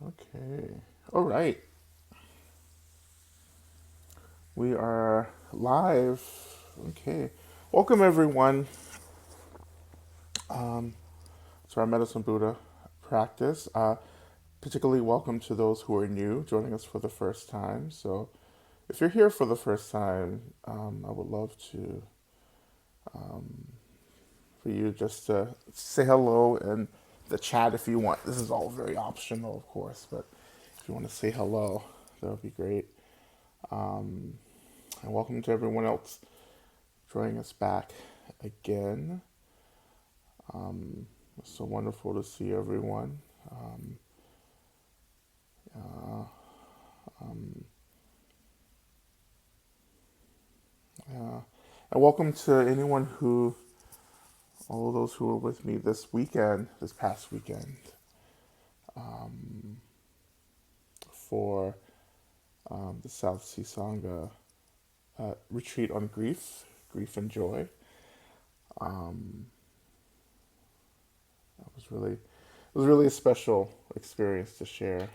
Okay. All right. We are live. Okay. Welcome, everyone, to our Medicine Buddha practice. Particularly welcome to those who are new, joining us for the first time. So, if you're here for the first time, I would love to for you just to say hello in the chat if you want. This is all very optional, of course, but if you want to say hello, that would be great. And welcome to everyone else joining us back again. It's so wonderful to see everyone. Uh, uh, and welcome to anyone who, all those who were with me this weekend, this past weekend, for the South Sea Sangha retreat on grief and joy. It was really a special experience to share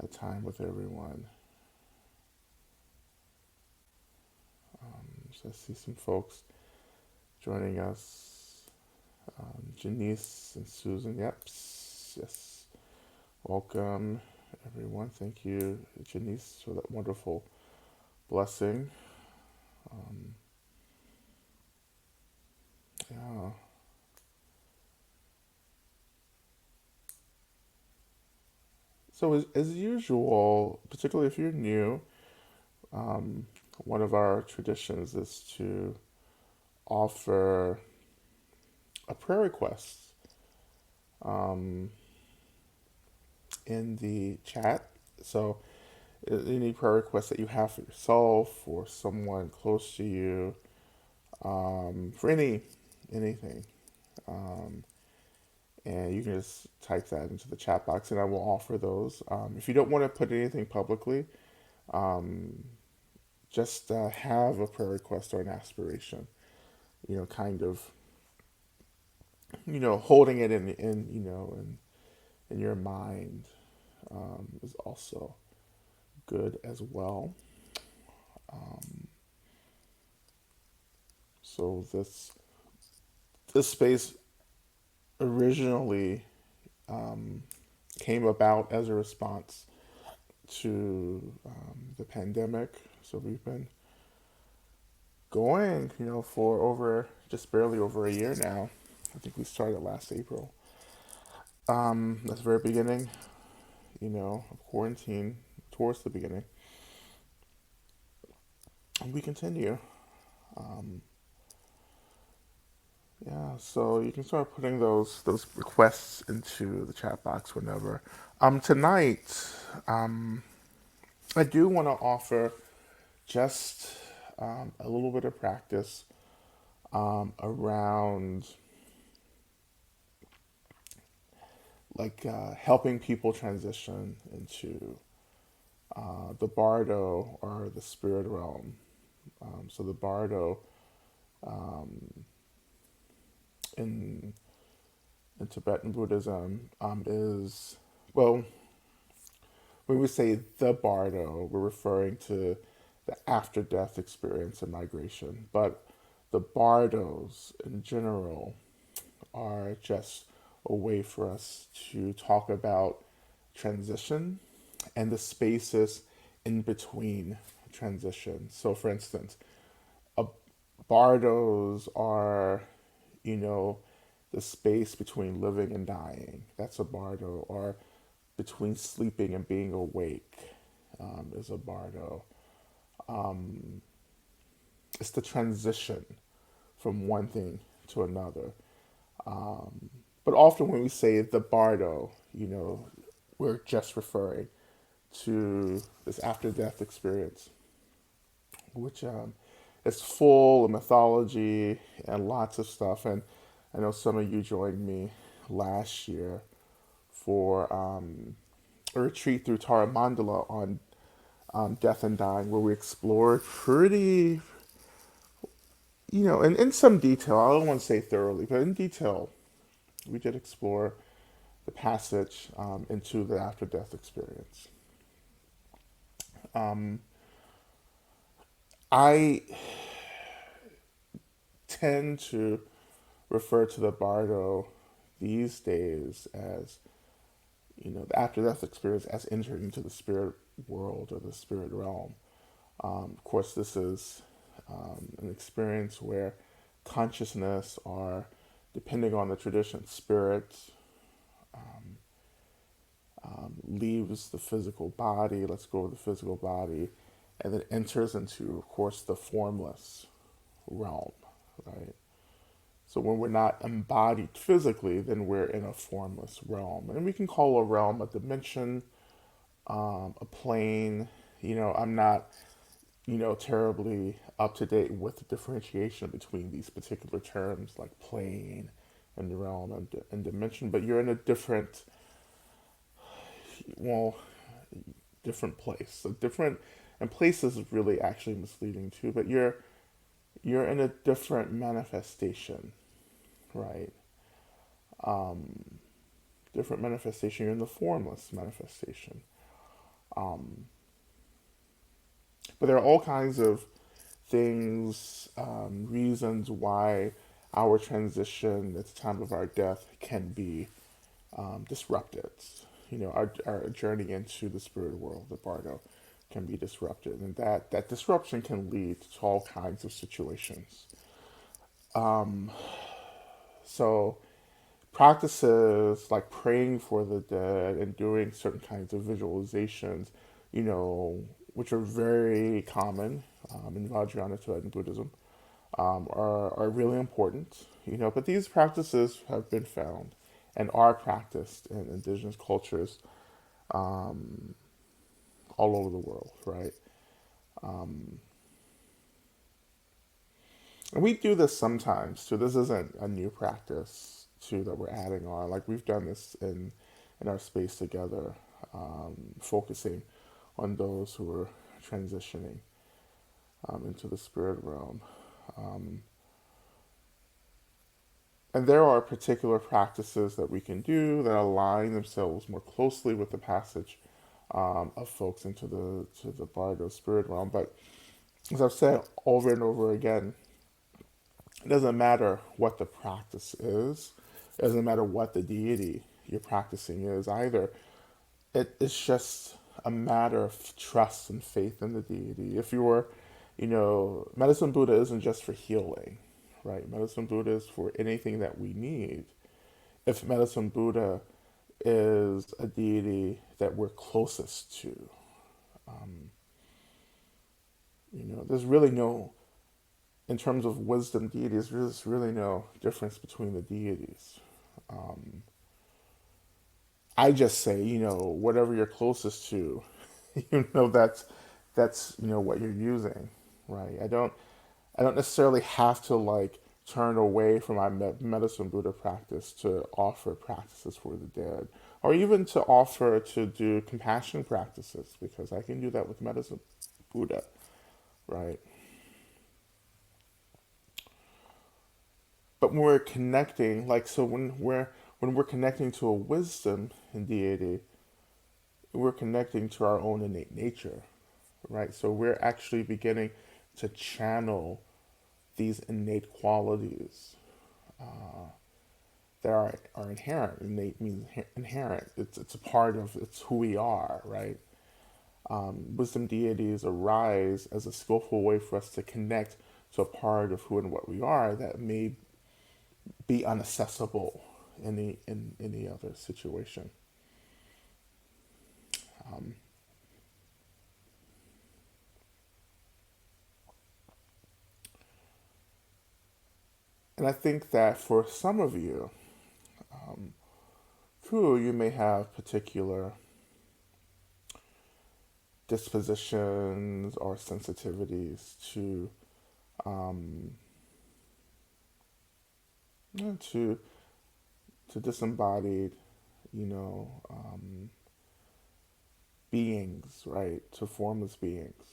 that time with everyone. So I see some folks joining us. Janice and Susan, yep, yes. Welcome, everyone. Thank you, Janice, for that wonderful blessing. Um, yeah. So as usual, particularly if you're new, um, one of our traditions is to offer a prayer request um, in the chat. So any prayer requests that you have for yourself or someone close to you, for anything, um, and you can just type that into the chat box, and I will offer those. If you don't want to put anything publicly, um, just have a prayer request or an aspiration. Kind of, holding it in your mind is also good as well. Um, so this space originally um, came about as a response to the pandemic. So we've been going, for just barely over a year now. I think we started last April. At the very beginning, of quarantine, towards the beginning, and we continue. Um, yeah, so you can start putting those requests into the chat box whenever. Tonight, um, I do want to offer just a little bit of practice around like helping people transition into the bardo or the spirit realm. So the bardo um, in Tibetan Buddhism is, well, when we say the bardo, we're referring to the after death experience and migration. But the bardos in general are just a way for us to talk about transition and the spaces in between transition. So, for instance, a bardos are, you know, the space between living and dying. That's a bardo. Or between sleeping and being awake is a bardo. Um, it's the transition from one thing to another. Um, but often when we say the bardo, we're just referring to this after death experience, which is full of mythology and lots of stuff. And I know some of you joined me last year for a retreat through Tara Mandala on death and dying, where we explored pretty, in some detail. I don't want to say thoroughly, but in detail, we did explore, the passage into the after death experience. Um, I tend to refer to the bardo these days as, the after death experience as entering into the spirit world or the spirit realm. Of course, this is an experience where consciousness, or depending on the tradition, spirit leaves the physical body, let's go with the physical body, and then enters into, of course, the formless realm, right? So when we're not embodied physically, then we're in a formless realm. And we can call a realm a dimension, a plane. I'm not, terribly up to date with the differentiation between these particular terms like plane and realm and dimension, but you're in a different, well, different place. So different, and places is really actually misleading too, but you're in a different manifestation, right? Different manifestation. You're in the formless manifestation. But there are all kinds of things, reasons why our transition at the time of our death can be disrupted. Our journey into the spirit world, the bardo, can be disrupted, and that disruption can lead to all kinds of situations. So practices like praying for the dead and doing certain kinds of visualizations, which are very common in Vajrayana Tibetan Buddhism, are really important. But these practices have been found and are practiced in indigenous cultures all over the world, right? And we do this sometimes too. This isn't a new practice too that we're adding on. Like we've done this in our space together, focusing on those who are transitioning into the spirit realm. Um, and there are particular practices that we can do that align themselves more closely with the passage of folks into the to the bardo spirit realm. But as I've said over and over again, it doesn't matter what the practice is. It doesn't matter what the deity you're practicing is either. It's just a matter of trust and faith in the deity. If you were, Medicine Buddha isn't just for healing, right? Medicine Buddha is for anything that we need. If Medicine Buddha is a deity that we're closest to, there's really no, in terms of wisdom deities, there's really no difference between the deities. Um, I just say, whatever you're closest to, that's what you're using, right? I don't necessarily have to like turn away from my medicine Buddha practice to offer practices for the dead, or even to offer to do compassion practices because I can do that with medicine Buddha, right? But when we're connecting, like so, when we're connecting to a wisdom in deity, we're connecting to our own innate nature, right? So we're actually beginning to channel these innate qualities that are inherent. Innate means inherent. It's a part of it's who we are, right? Wisdom deities arise as a skillful way for us to connect to a part of who and what we are that may be unaccessible in any other situation. Um, and I think that for some of you, true, you may have particular dispositions or sensitivities to um, to disembodied, you know, beings, right? To formless beings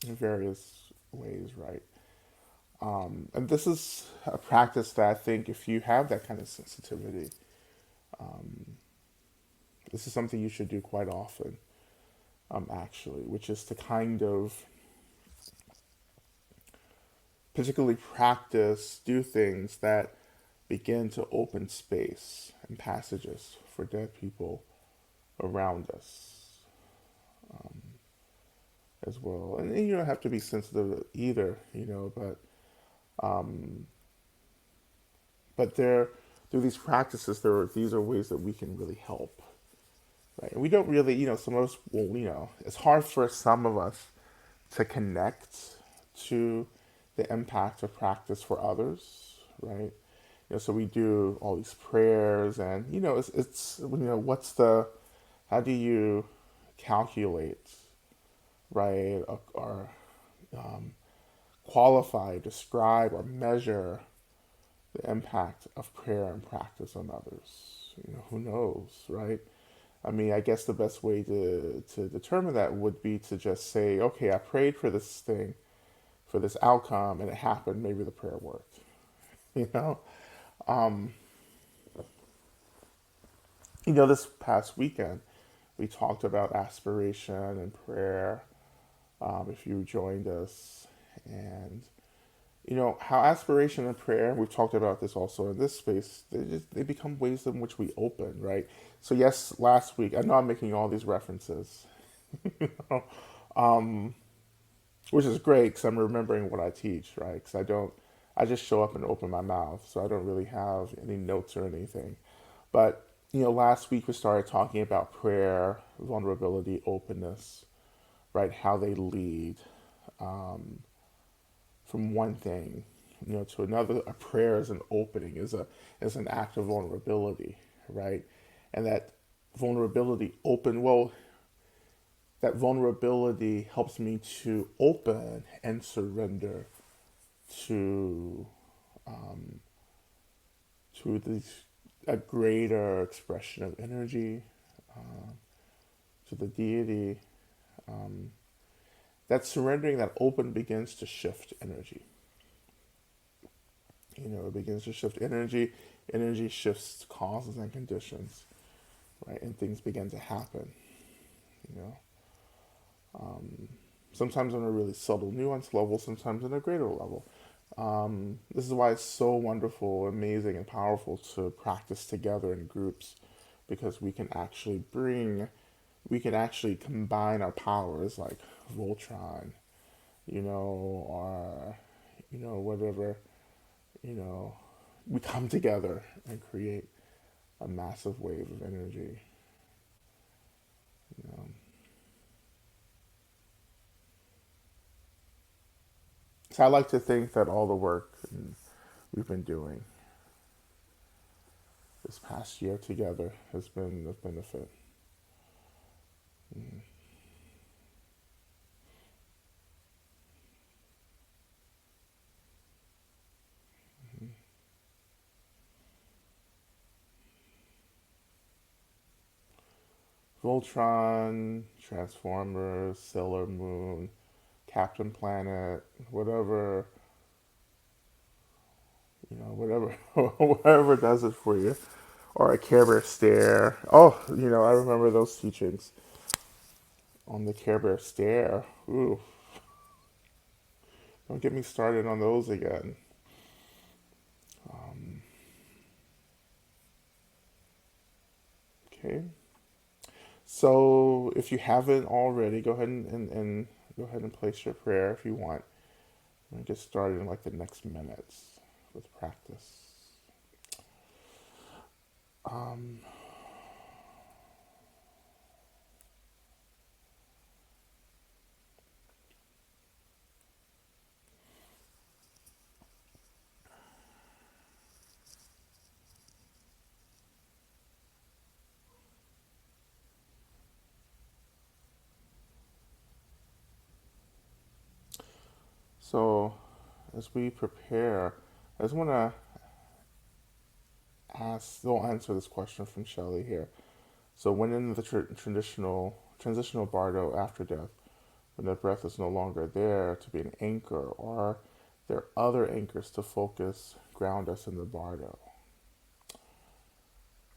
in various ways, right? And this is a practice that I think if you have that kind of sensitivity, This is something you should do quite often, actually, which is to kind of particularly practice, do things that begin to open space and passages for dead people around us as well. And you don't have to be sensitive either, but there, through these practices, these are ways that we can really help, right? And we don't really, some of us, well, it's hard for some of us to connect to the impact of practice for others, right? So we do all these prayers, and what's the, how do you calculate, right, or qualify, describe, or measure the impact of prayer and practice on others? Who knows, right? I mean, I guess the best way to determine that would be to just say, okay, I prayed for this thing, for this outcome, and it happened. Maybe the prayer worked. You know, um, this past weekend we talked about aspiration and prayer. If you joined us, and how aspiration and prayer, we've talked about this also in this space, they become ways in which we open, right? So yes, last week, I know I'm making all these references, you know, um, which is great because I'm remembering what I teach, right? Because I just show up and open my mouth, so I don't really have any notes or anything. But last week we started talking about prayer, vulnerability, openness, right? How they lead from one thing, to another. A prayer is an opening, is an act of vulnerability, right? And that vulnerability helps me to open and surrender to this a greater expression of energy, to the deity. That surrendering, that open, begins to shift energy. It begins to shift energy. Energy shifts causes and conditions, right? And things begin to happen. You know, sometimes on a really subtle, nuanced level, sometimes on a greater level. This is why it's so wonderful, amazing, and powerful to practice together in groups, because we can actually combine our powers like Voltron, or whatever, you know, we come together and create a massive wave of energy. You know. So I like to think that all the work we've been doing this past year together has been of benefit. Voltron, Transformers, Sailor Moon, Captain Planet, whatever, whatever, whatever does it for you. Or a Care Bear stare. Oh, I remember those teachings on the Care Bear stare. Ooh, don't get me started on those again. Okay. So if you haven't already, go ahead and go ahead and place your prayer if you want. I'm gonna get started in like the next minutes with practice. Um, so as we prepare, I just want to they'll answer this question from Shelley here. So when in the traditional transitional bardo after death, when the breath is no longer there to be an anchor, or there are other anchors to focus, ground us in the bardo.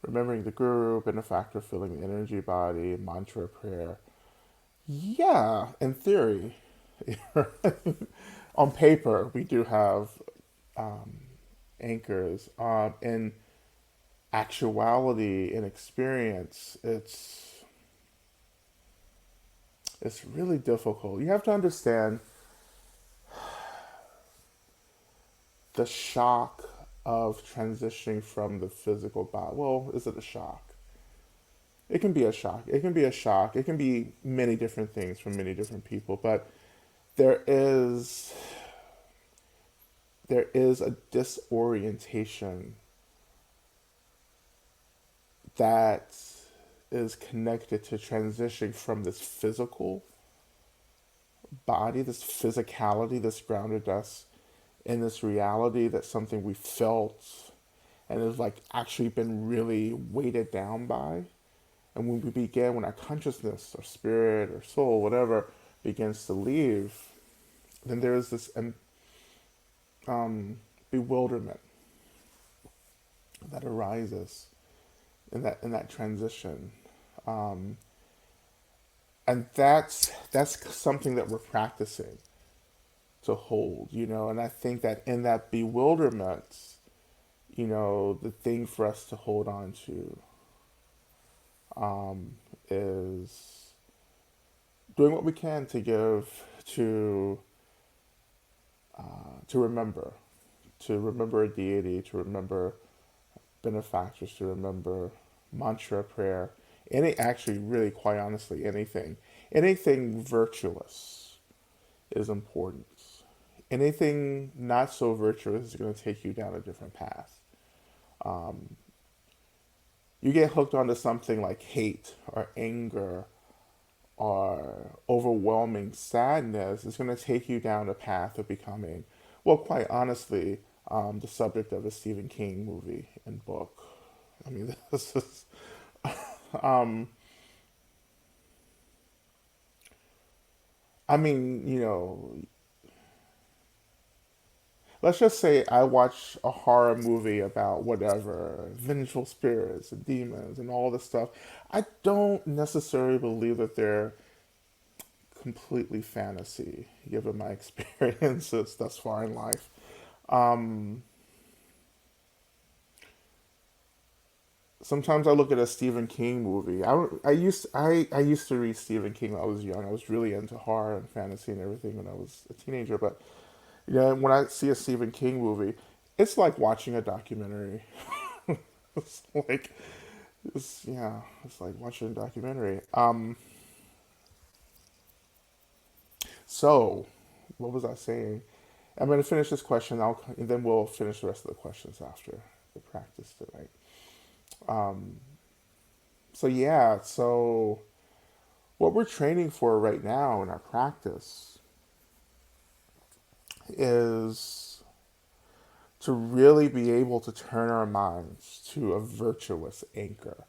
remembering the guru, benefactor, feeling the energy body, mantra, prayer. Yeah, in theory. On paper, we do have anchors. In actuality, in experience, it's really difficult. You have to understand the shock of transitioning from the physical body. Well, is it a shock? It can be a shock. It can be a shock. It can be many different things for many different people, but there is there is a disorientation that is connected to transitioning from this physical body, this physicality, this grounded us in this reality that's something we felt and has like actually been really weighted down by. And when we begin, when our consciousness or spirit or soul, whatever, begins to leave, then there is this bewilderment that arises in that transition, and that's something that we're practicing to hold, And I think that in that bewilderment, the thing for us to hold on to is doing what we can to give to to remember a deity, to remember benefactors, to remember mantra, prayer, actually, really, quite honestly, anything virtuous is important. Anything not so virtuous is going to take you down a different path. You get hooked onto something like hate or anger or overwhelming sadness, it's going to take you down a path of becoming, well, quite honestly, the subject of a Stephen King movie and book. I mean, this is, um, I mean, let's just say I watch a horror movie about whatever, vengeful spirits and demons and all this stuff. I don't necessarily believe that they're completely fantasy, given my experiences thus far in life. Um, Sometimes I look at a Stephen King movie. I used to read Stephen King when I was young. I was really into horror and fantasy and everything when I was a teenager. But when I see a Stephen King movie, it's like watching a documentary. it's like it's like watching a documentary. So, what was I saying? I'm going to finish this question, and then we'll finish the rest of the questions after the practice tonight. Um, so what we're training for right now in our practice is to really be able to turn our minds to a virtuous anchor,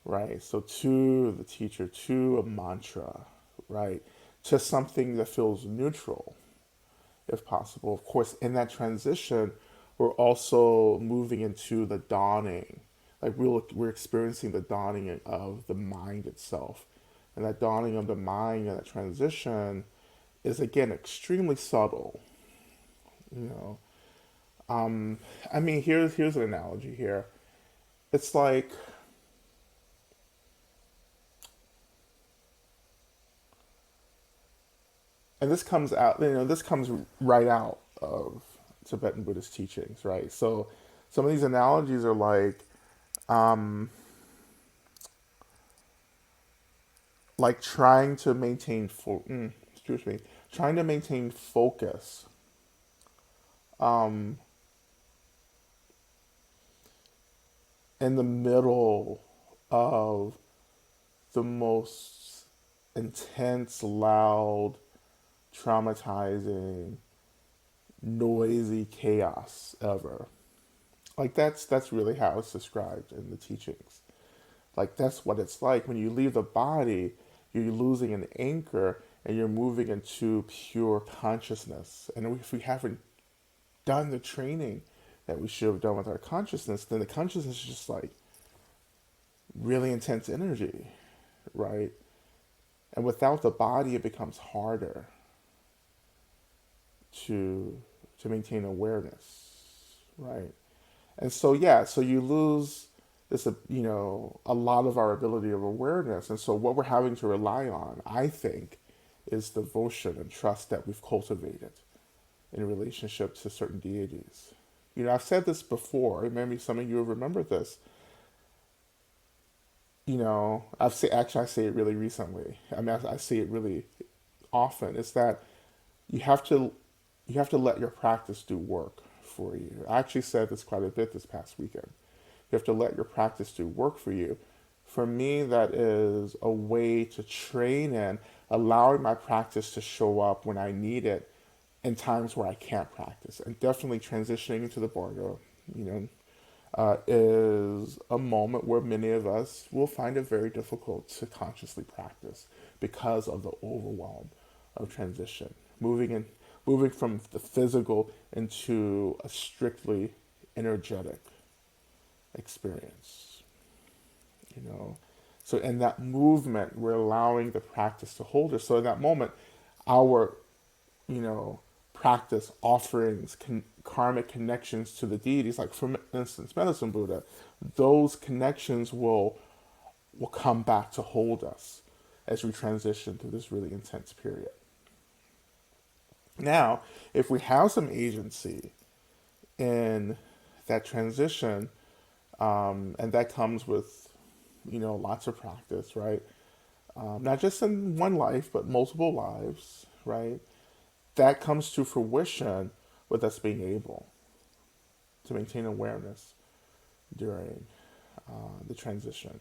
right? So to the teacher, to a mantra, right? To something that feels neutral, if possible. Of course, in that transition, we're also moving into the dawning. Like we're experiencing the dawning of the mind itself. And that dawning of the mind and that transition is again extremely subtle. You know, um, I mean, here's an analogy here. It's like, and this comes out. This comes right out of Tibetan Buddhist teachings, right? So, some of these analogies are um, like trying to excuse me, trying to maintain focus um, in the middle of the most intense, loud, traumatizing, noisy chaos ever. Like that's really how it's described in the teachings. Like that's what it's like when you leave the body, you're losing an anchor and you're moving into pure consciousness. And if we haven't done the training that we should have done with our consciousness, then the consciousness is just like really intense energy, right? And without the body, it becomes harder to maintain awareness, right? And so yeah, so you lose this, a lot of our ability of awareness. And so what we're having to rely on, I think, is devotion and trust that we've cultivated in relationship to certain deities. I've said this before. Maybe some of you have remembered this. I say it really recently. I mean, I say it really often. Is that you have to you have to let your practice do work for you. I actually said this quite a bit this past weekend. You have to let your practice do work for you. For me, that is a way to train in allowing my practice to show up when I need it in times where I can't practice. And definitely transitioning into the Bardo, you know, is a moment where many of us will find it very difficult to consciously practice because of the overwhelm of transition, moving from the physical into a strictly energetic experience. You know, so in that movement, we're allowing the practice to hold us. So in that moment, our you know, practice offerings, karmic connections to the deities, like for instance, Medicine Buddha, those connections will come back to hold us as we transition through this really intense period. Now, if we have some agency in that transition, and that comes with, lots of practice, right? Not just in one life, but multiple lives, right? That comes to fruition with us being able to maintain awareness during the transition.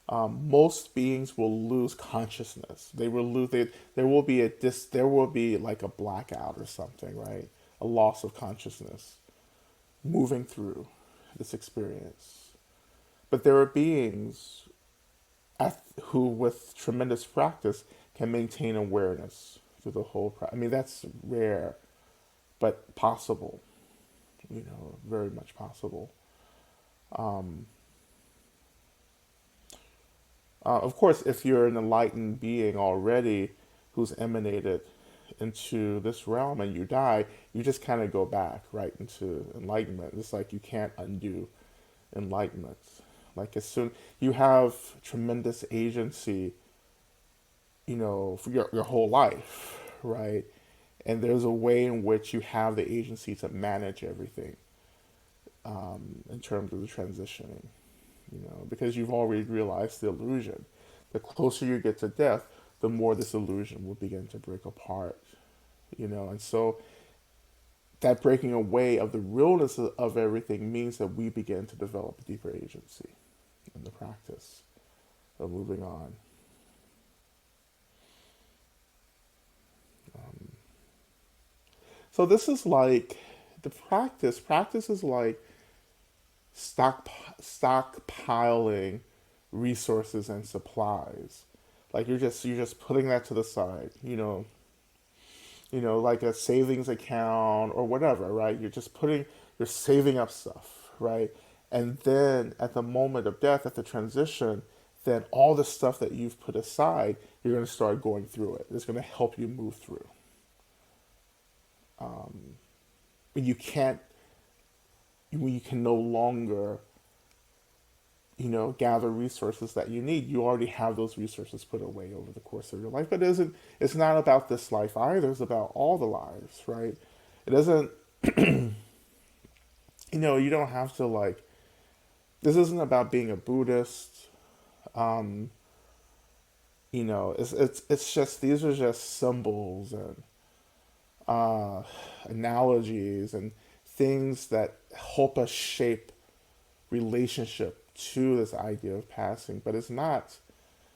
Most beings will lose consciousness. They will lose. There will be there will be like a blackout or something, right? A loss of consciousness moving through this experience. But there are beings who, with tremendous practice, can maintain awareness through the whole. I mean, that's rare, but possible. Very much possible. Um, of course, if you're an enlightened being already who's emanated into this realm and you die, you just kind of go back right into enlightenment. It's like you can't undo enlightenment. Like as soon you have tremendous agency, for your whole life, right? And there's a way in which you have the agency to manage everything in terms of the transitioning, because you've already realized the illusion. The closer you get to death, the more this illusion will begin to break apart, and so that breaking away of the realness of everything means that we begin to develop deeper agency in the practice of moving on. So this is like the practice. Practice is like stockpiling resources and supplies. Like you're just putting that to the side. Like a savings account or whatever, right? You're saving up stuff, right? And then at the moment of death, at the transition, then all the stuff that you've put aside, you're going to start going through it. It's going to help you move through. When you can't, when you can no longer, gather resources that you need, you already have those resources put away over the course of your life. But it's not about this life either. It's about all the lives, right? It doesn't, you don't have to like, this isn't about being a Buddhist. Um, it's just, these are just symbols and uh, analogies and things that help us shape relationship to this idea of passing, but it's not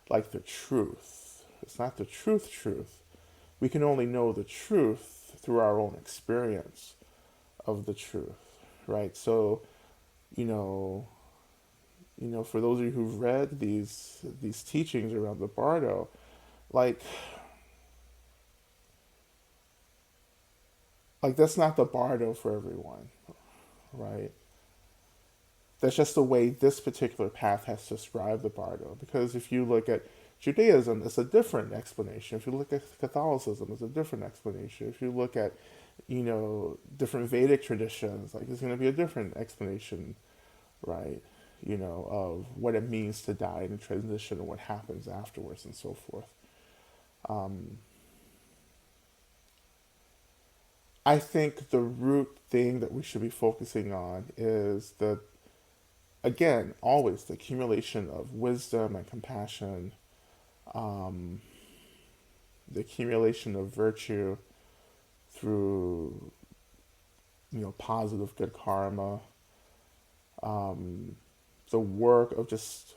like the truth. It's not the truth. We can only know the truth through our own experience of the truth, right? So, you know, for those of you who've read these teachings around the Bardo, like that's not the Bardo for everyone, right? That's just the way this particular path has described the bardo. Because if you look at Judaism, it's a different explanation. If you look at Catholicism, it's a different explanation. If you look at, different Vedic traditions, like it's going to be a different explanation, right? Of what it means to die and transition and what happens afterwards and so forth. Um, I think the root thing that we should be focusing on is again, always the accumulation of wisdom and compassion, um, the accumulation of virtue through, positive good karma, um, the work of just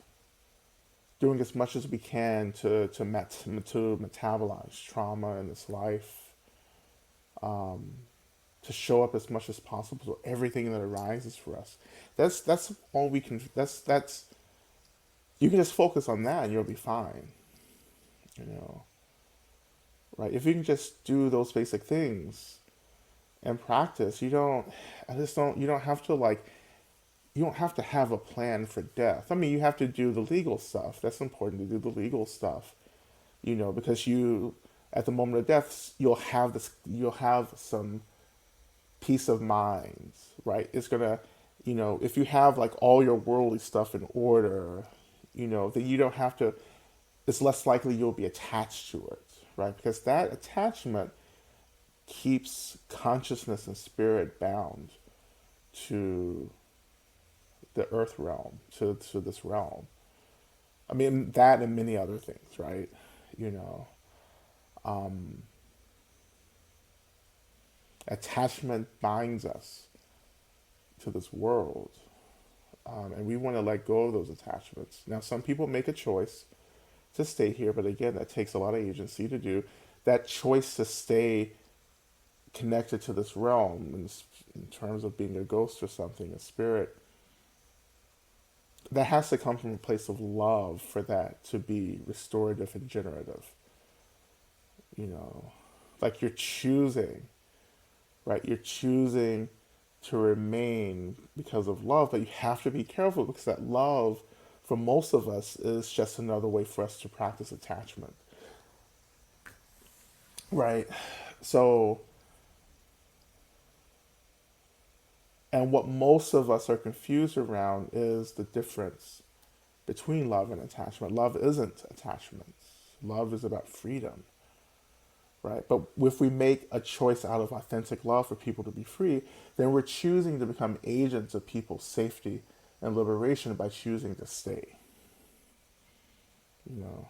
doing as much as we can to metabolize trauma in this life, um, to show up as much as possible so everything that arises for us. That's all we can. That's you can just focus on that and you'll be fine. You know, right? If you can just do those basic things and practice, you don't. I just don't. You don't have to like. You don't have to have a plan for death. I mean, you have to do the legal stuff. That's important to do the legal stuff. Because at the moment of death, you'll have this. You'll have some peace of mind, right? It's gonna, if you have like all your worldly stuff in order, then you don't have to, it's less likely you'll be attached to it, right? Because that attachment keeps consciousness and spirit bound to the earth realm, to this realm. I mean, that and many other things, right? You know, um, Attachment binds us to this world. And we want to let go of those attachments. Now, some people make a choice to stay here, but again, that takes a lot of agency to do. That choice to stay connected to this realm, in terms of being a ghost or something, a spirit, that has to come from a place of love for that to be restorative and generative. You know, like you're choosing, right? You're choosing to remain because of love, but you have to be careful because that love, for most of us, is just another way for us to practice attachment, right? So, and what most of us are confused around is the difference between love and attachment. Love isn't attachment. Love is about freedom, right? But if we make a choice out of authentic love for people to be free, then we're choosing to become agents of people's safety and liberation by choosing to stay. You know,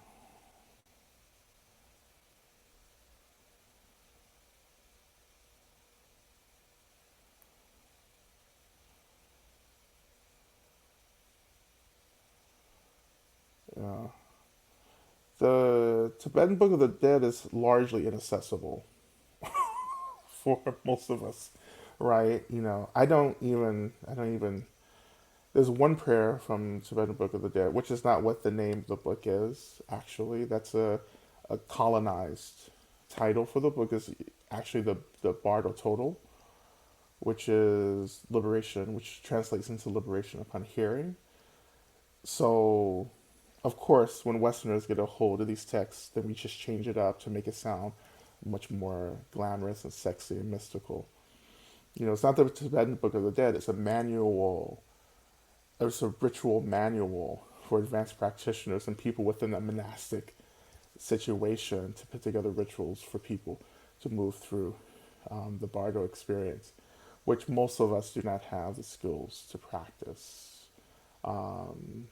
uh, the Tibetan Book of the Dead is largely inaccessible for most of us, right? I don't even. There's one prayer from Tibetan Book of the Dead, which is not what the name of the book is. Actually, that's a colonized title for the book. Is actually the Bardo Total, which is liberation, which translates into liberation upon hearing. So, of course, when Westerners get a hold of these texts, then we just change it up to make it sound much more glamorous and sexy and mystical. It's not the Tibetan Book of the Dead, it's a manual, it's a ritual manual for advanced practitioners and people within a monastic situation to put together rituals for people to move through the Bardo experience, which most of us do not have the skills to practice.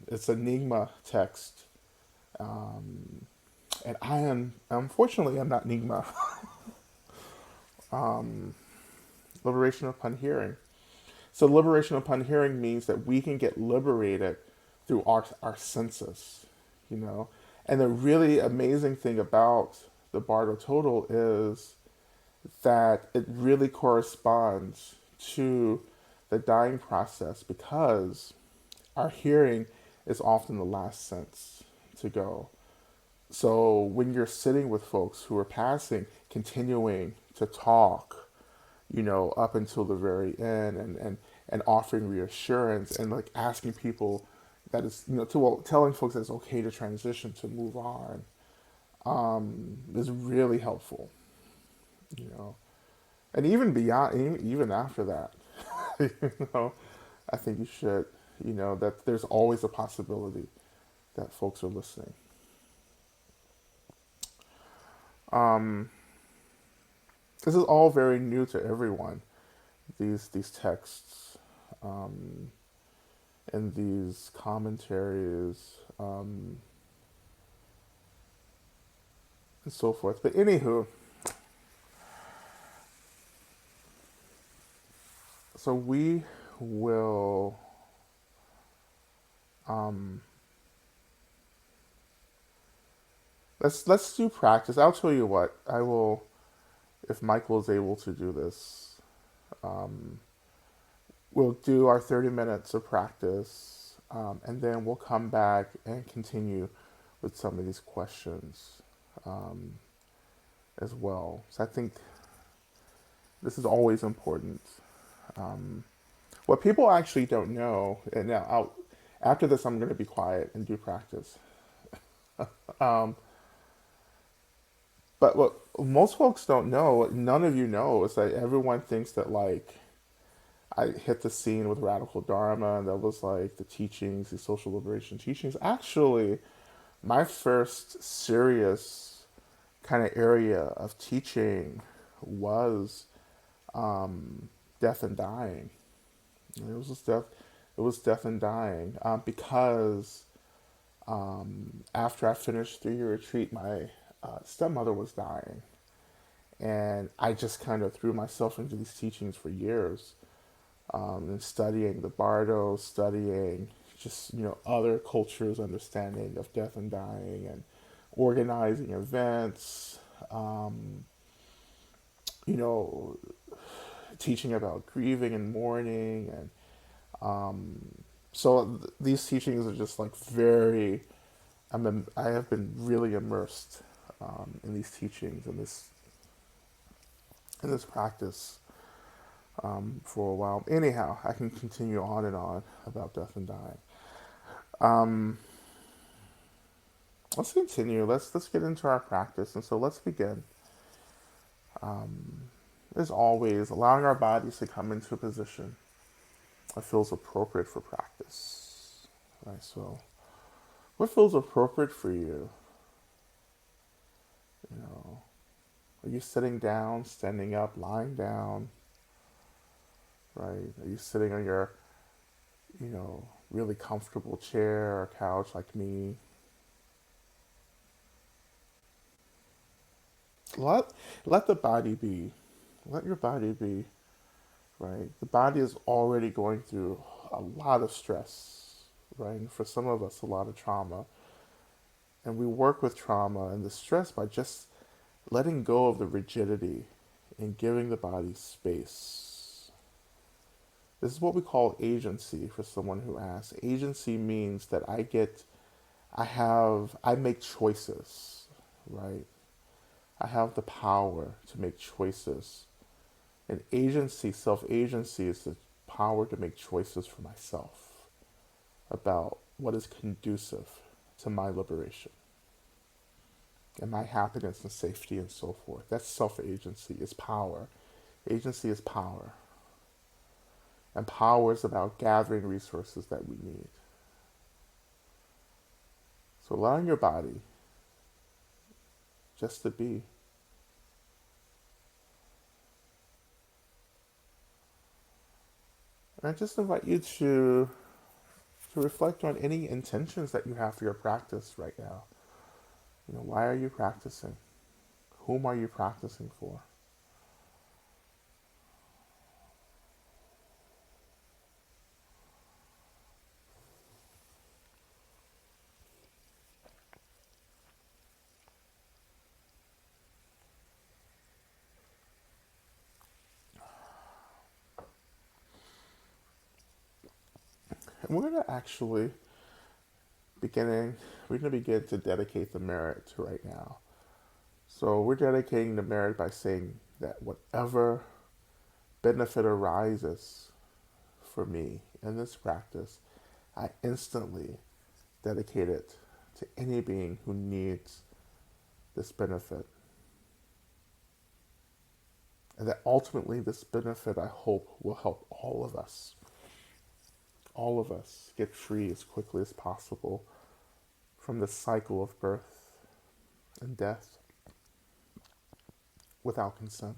It's Enigma text, um, and I am unfortunately I'm not Enigma. um, Liberation upon hearing. So liberation upon hearing means that we can get liberated through our senses, you know. And the really amazing thing about the Bardo Total is that it really corresponds to the dying process because our hearing is often the last sense to go. So when you're sitting with folks who are passing, continuing to talk, up until the very end, and offering reassurance and like asking people that is, to well, telling folks that it's okay to transition, to move on, is really helpful, you know. And even beyond, even after that, you know, I think you should, that there's always a possibility that folks are listening. Um, this is all very new to everyone. These texts, um, and these commentaries, and so forth. But anywho, so we will, um, let's do practice. I'll tell you what. I will, if Michael is able to do this. Um, we'll do our 30 minutes of practice, and then we'll come back and continue with some of these questions, um, as well. So I think this is always important. Um, what people actually don't know, and now after this, I'm going to be quiet and do practice. Um, but what most folks don't know, what none of you know, is that everyone thinks that like I hit the scene with radical dharma, and that was like the teachings, the social liberation teachings. Actually, my first serious kind of area of teaching was, death and dying. It was just death. It was death and dying, because, after I finished 3-year retreat, my stepmother was dying, and I just kind of threw myself into these teachings for years, and studying the Bardo, studying just other cultures' understanding of death and dying, and organizing events, um, you know, teaching about grieving and mourning, and these teachings are just like very. I have been really immersed, in these teachings and this practice, for a while. Anyhow, I can continue on and on about death and dying. Um, let's continue. Let's get into our practice, and so let's begin. As always, allowing our bodies to come into a position that feels appropriate for practice. Right. So, what feels appropriate for you? You know, are you sitting down, standing up, lying down? Right? Are you sitting on your, really comfortable chair or couch like me? Let let the body be. Let your body be, right? The body is already going through a lot of stress, right? And for some of us, a lot of trauma. And we work with trauma and the stress by just letting go of the rigidity and giving the body space. This is what we call agency for someone who asks. Agency means that I make choices, right? I have the power to make choices. And agency, self agency, is the power to make choices for myself about what is conducive to my liberation and my happiness and safety and so forth. That's self agency, is power. Agency is power. And power is about gathering resources that we need. So allowing your body just to be. And I just invite you to reflect on any intentions that you have for your practice right now. Why are you practicing? Whom are you practicing for? And beginning, we're going to begin to dedicate the merit right now. So we're dedicating the merit by saying that whatever benefit arises for me in this practice, I instantly dedicate it to any being who needs this benefit. And that ultimately this benefit, I hope, will help all of us get free as quickly as possible from the cycle of birth and death without consent.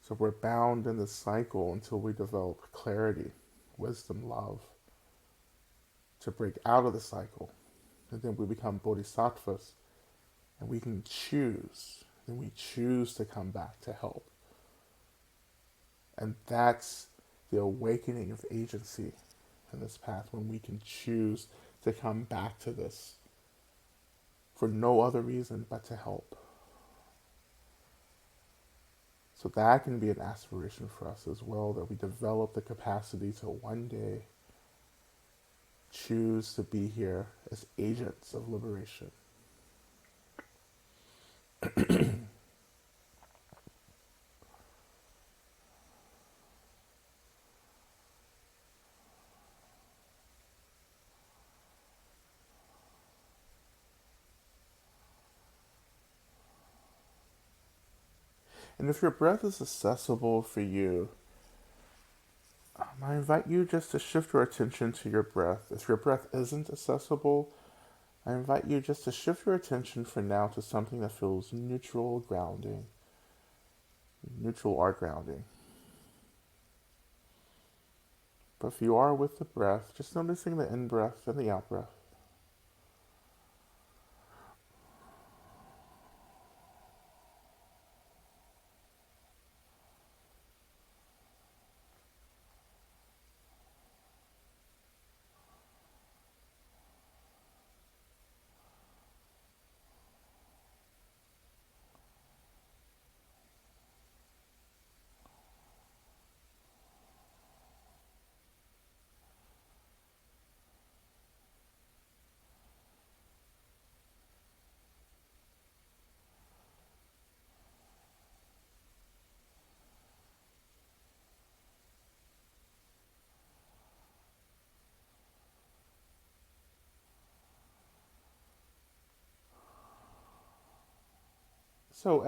So we're bound in this cycle until we develop clarity, wisdom, love to break out of the cycle. And then we become bodhisattvas and we can choose. Then we choose to come back to help. And that's the awakening of agency in this path, when we can choose to come back to this for no other reason but to help. So that can be an aspiration for us as well, that we develop the capacity to one day choose to be here as agents of liberation. And if your breath is accessible for you, I invite you just to shift your attention to your breath. If your breath isn't accessible, I invite you just to shift your attention for now to something that feels neutral, grounding. Neutral or grounding. But if you are with the breath, just noticing the in-breath and the out-breath. So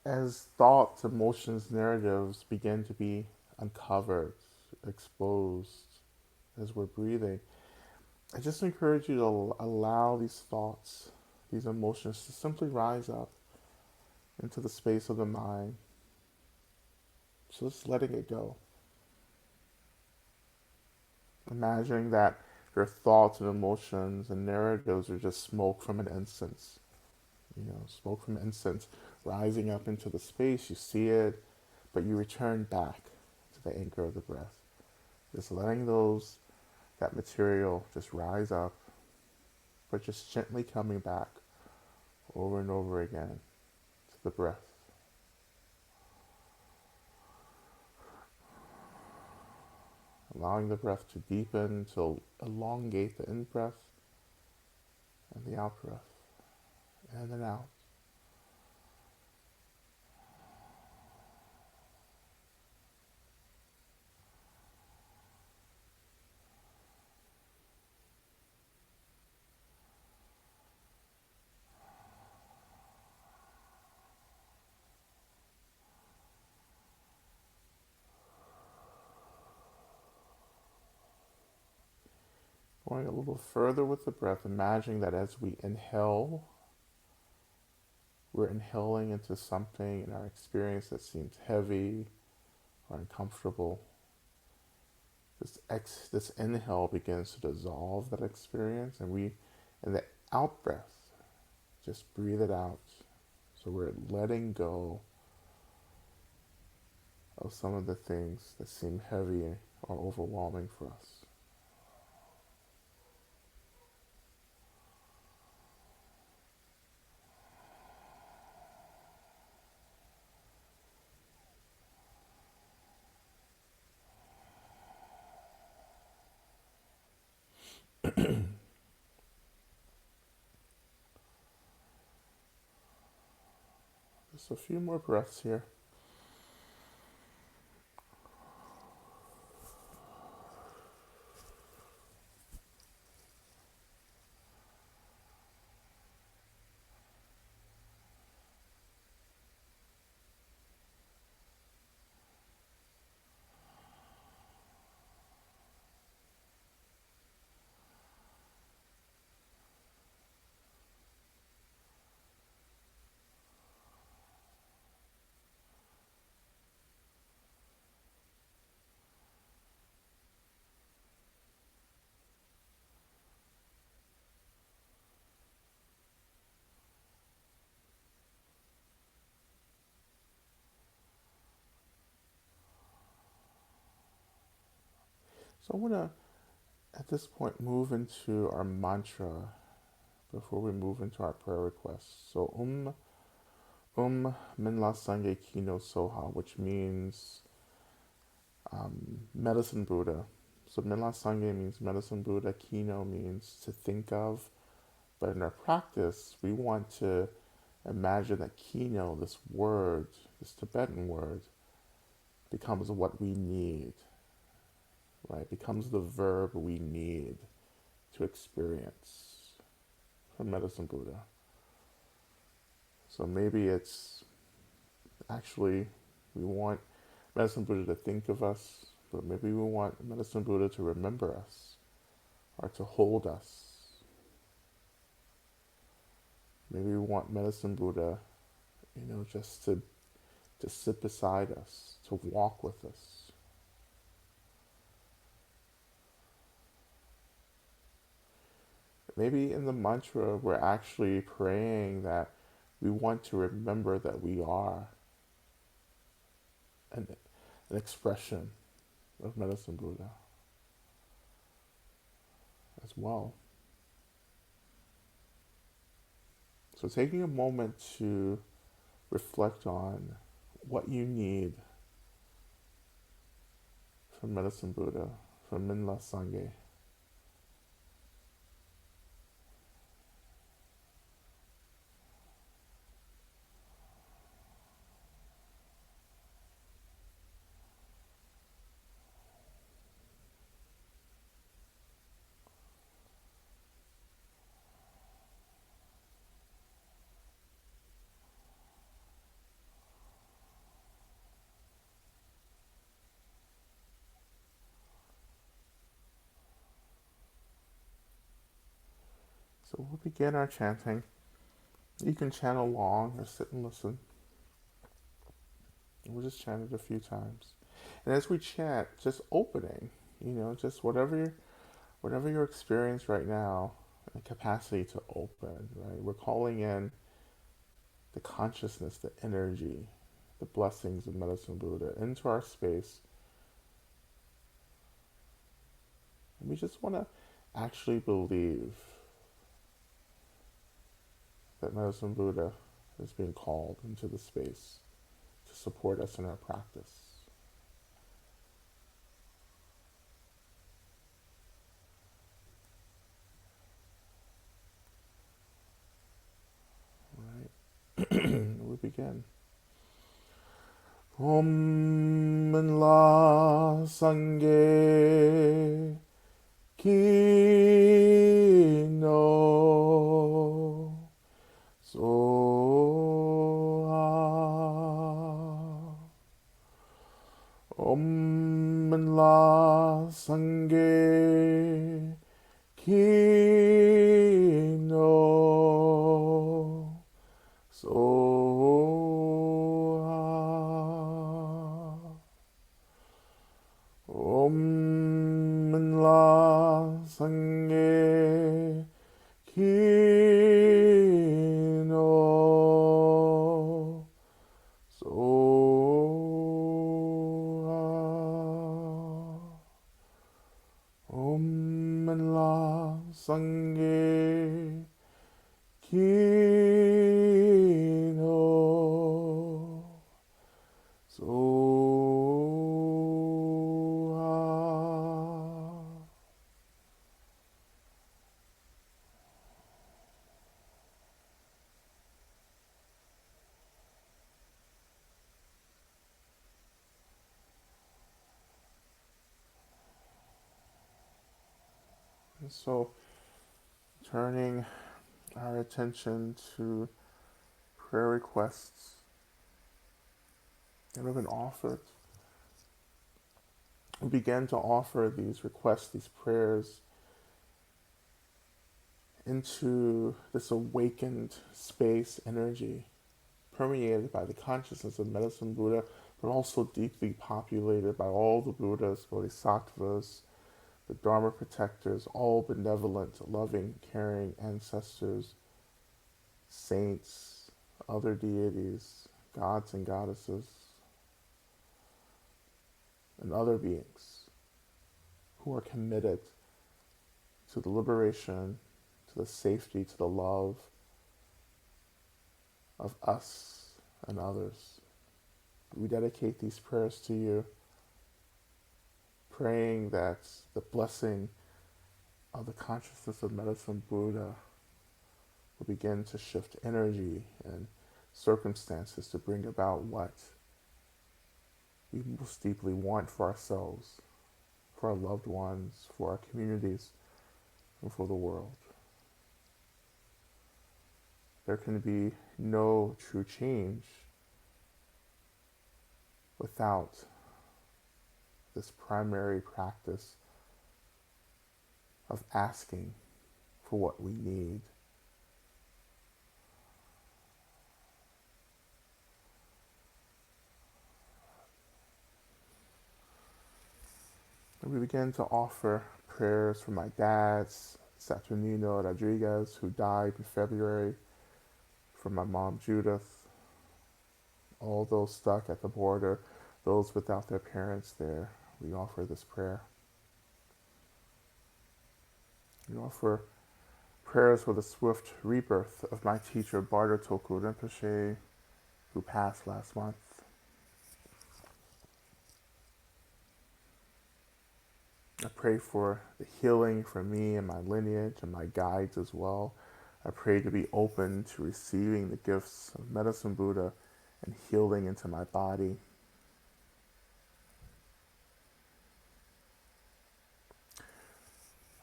as thoughts, emotions, narratives begin to be uncovered, exposed as we're breathing, I just encourage you to allow these thoughts, these emotions to simply rise up into the space of the mind. So just letting it go. Imagining that your thoughts and emotions and narratives are just smoke from an incense. Smoke from incense rising up into the space. You see it, but you return back to the anchor of the breath. Just letting that material just rise up, but just gently coming back over and over again to the breath. Allowing the breath to deepen, to elongate the in-breath and the out-breath, in and out. Going a little further with the breath, imagining that as we inhale, we're inhaling into something in our experience that seems heavy or uncomfortable. This inhale begins to dissolve that experience, and in the out breath, just breathe it out. So we're letting go of some of the things that seem heavy or overwhelming for us. Just a few more breaths here. So I want to, at this point, move into our mantra before we move into our prayer requests. So Minla Sangye Kino Soha, which means medicine Buddha. So Minla Sangye means medicine Buddha, Kino means to think of. But in our practice, we want to imagine that Kino, this word, this Tibetan word, becomes what we need, right? Becomes the verb we need to experience from medicine Buddha. So maybe it's actually we want medicine Buddha to think of us, but maybe we want medicine Buddha to remember us or to hold us. Maybe we want medicine Buddha, just to sit beside us, to walk with us. Maybe in the mantra, we're actually praying that we want to remember that we are an, an expression of medicine Buddha as well. So taking a moment to reflect on what you need from medicine Buddha, from Minla Sangye. So we'll begin our chanting. You can chant along or sit and listen. We'll just chant it a few times. And as we chant, just opening, just whatever your experience right now, the capacity to open, right? We're calling in the consciousness, the energy, the blessings of Medicine Buddha into our space. And we just want to actually believe that Medicine Buddha is being called into the space to support us in our practice. Right? We begin. Om La Sangye Kino Soha. Om La Sangye Kino Soha. Om La Sangye Kino Soha. Om La Sangye Kino Soha. And so, turning our attention to prayer requests that have been offered, we began to offer these requests, these prayers, into this awakened space energy permeated by the consciousness of Medicine Buddha, but also deeply populated by all the Buddhas, Bodhisattvas, the Dharma protectors, all benevolent, loving, caring ancestors, saints, other deities, gods and goddesses, and other beings who are committed to the liberation, to the safety, to the love of us and others. We dedicate these prayers to you, praying that the blessing of the consciousness of Medicine Buddha will begin to shift energy and circumstances to bring about what we most deeply want for ourselves, for our loved ones, for our communities, and for the world. There can be no true change without this primary practice of asking for what we need. And we begin to offer prayers for my dads, Saturnino Rodriguez, who died in February, for my mom Judith, all those stuck at the border, those without their parents there. We offer this prayer. We offer prayers for the swift rebirth of my teacher Barter Toku Rinpoche, who passed last month. I pray for the healing for me and my lineage and my guides as well. I pray to be open to receiving the gifts of Medicine Buddha and healing into my body.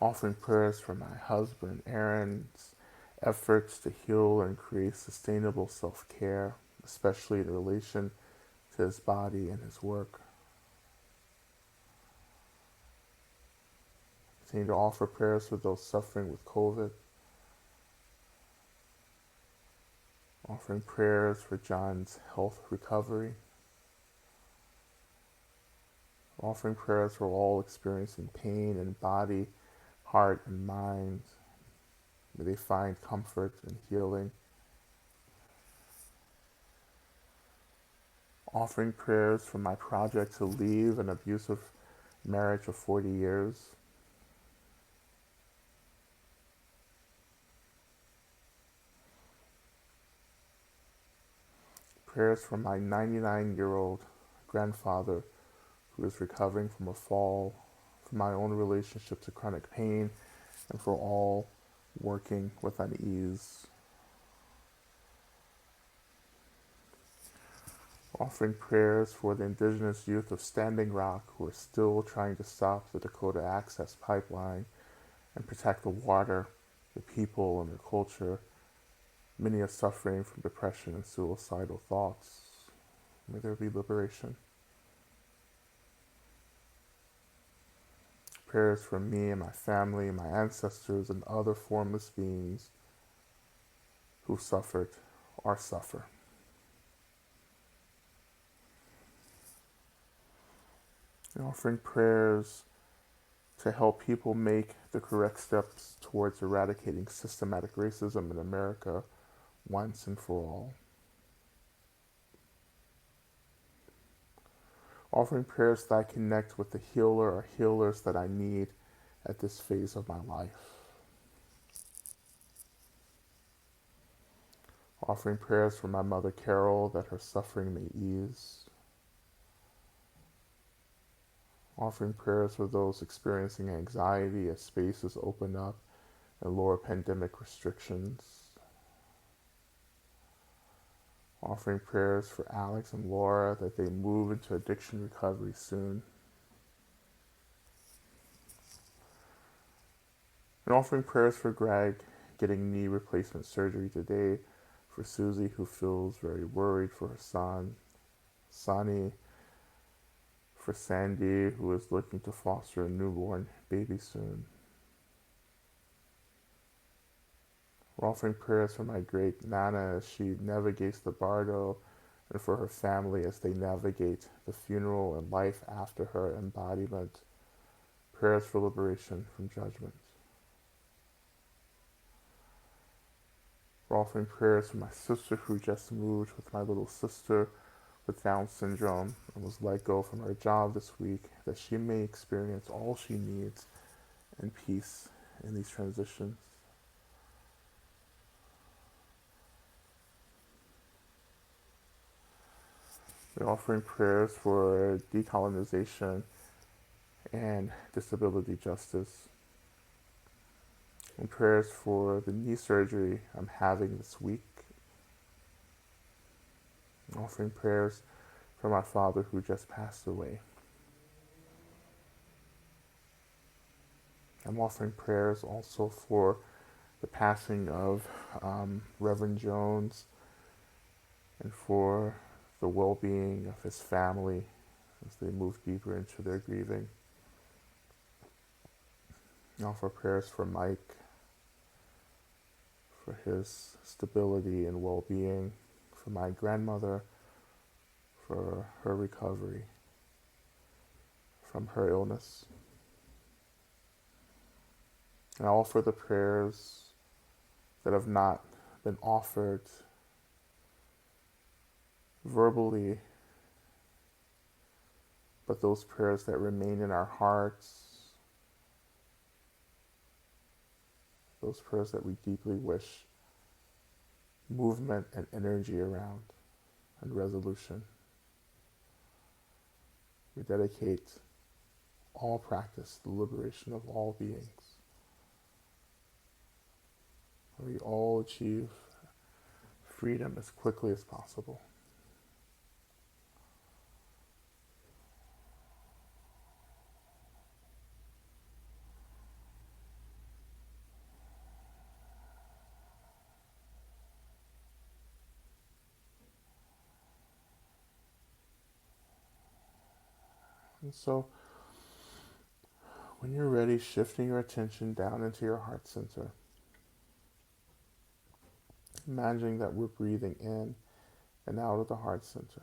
Offering prayers for my husband Aaron's efforts to heal and create sustainable self-care, especially in relation to his body and his work. Continue to offer prayers for those suffering with COVID. Offering prayers for John's health recovery. Offering prayers for all experiencing pain in body, heart, and mind. May they find comfort and healing. Offering prayers for my project to leave an abusive marriage of 40 years. Prayers for my 99-year-old grandfather who is recovering from a fall, for my own relationship to chronic pain, and for all working with unease. Offering prayers for the indigenous youth of Standing Rock who are still trying to stop the Dakota Access Pipeline and protect the water, the people, and their culture. Many are suffering from depression and suicidal thoughts. May there be liberation. Prayers for me and my family, my ancestors, and other formless beings who suffered or suffer. And offering prayers to help people make the correct steps towards eradicating systematic racism in America once and for all. Offering prayers that I connect with the healer or healers that I need at this phase of my life. Offering prayers for my mother Carol that her suffering may ease. Offering prayers for those experiencing anxiety as spaces open up and lower pandemic restrictions. Offering prayers for Alex and Laura that they move into addiction recovery soon. And offering prayers for Greg getting knee replacement surgery today, for Susie who feels very worried for her son, Sonny, for Sandy who is looking to foster a newborn baby soon. We're offering prayers for my great Nana as she navigates the bardo, and for her family as they navigate the funeral and life after her embodiment. Prayers for liberation from judgment. We're offering prayers for my sister who just moved with my little sister, with Down syndrome and was let go from her job this week, that she may experience all she needs in peace in these transitions. We're offering prayers for decolonization and disability justice, and prayers for the knee surgery I'm having this week. Offering prayers for my father who just passed away. I'm offering prayers also for the passing of Reverend Jones and for the well-being of his family as they move deeper into their grieving. I offer prayers for Mike, for his stability and well-being, for my grandmother, for her recovery from her illness. And I offer the prayers that have not been offered verbally, but those prayers that remain in our hearts, those prayers that we deeply wish movement and energy around and resolution. We dedicate all practice to the liberation of all beings. We all achieve freedom as quickly as possible. And so, when you're ready, shifting your attention down into your heart center, imagining that we're breathing in and out of the heart center.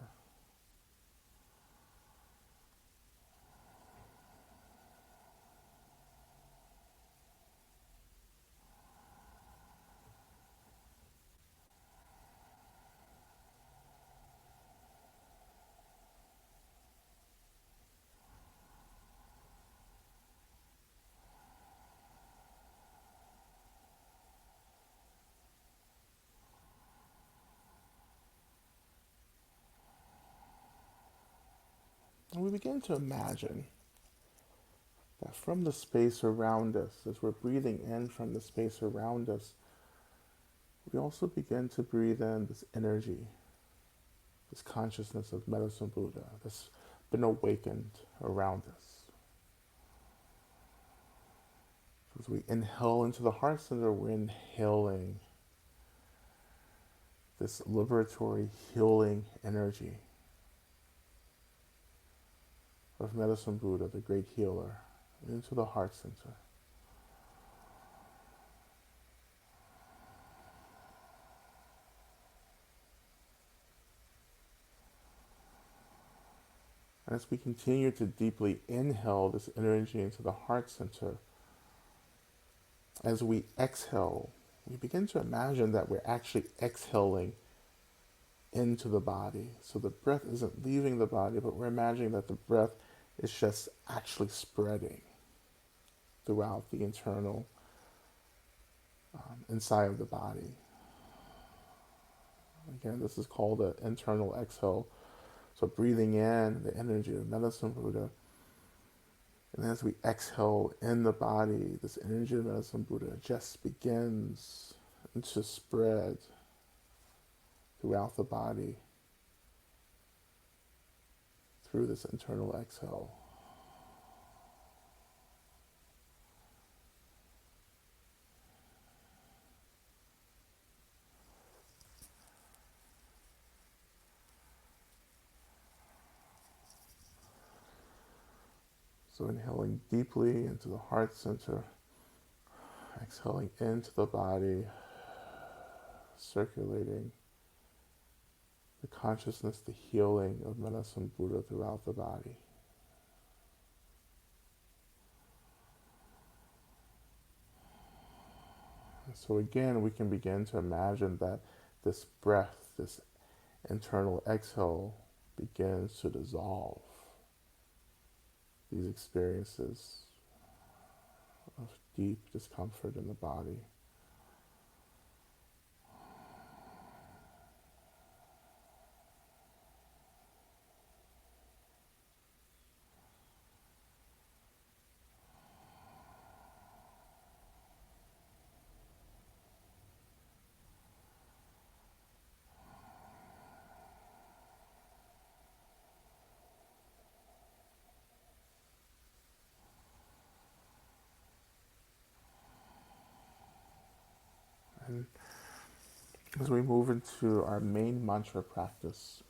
And we begin to imagine that from the space around us, as we're breathing in from the space around us, we also begin to breathe in this energy, this consciousness of Medicine Buddha that's been awakened around us. As we inhale into the heart center, we're inhaling this liberatory, healing energy of Medicine Buddha, the great healer, into the heart center. And as we continue to deeply inhale this energy into the heart center, as we exhale, we begin to imagine that we're actually exhaling into the body. So the breath isn't leaving the body, but we're imagining that the breath is just actually spreading throughout the internal inside of the body. Again, this is called an internal exhale. So breathing in the energy of Medicine Buddha, and as we exhale in the body, this energy of Medicine Buddha just begins to spread throughout the body through this internal exhale. So inhaling deeply into the heart center, exhaling into the body, circulating the consciousness, the healing of Medicine Buddha throughout the body. And so again, we can begin to imagine that this breath, this internal exhale, begins to dissolve these experiences of deep discomfort in the body. And as we move into our main mantra practice,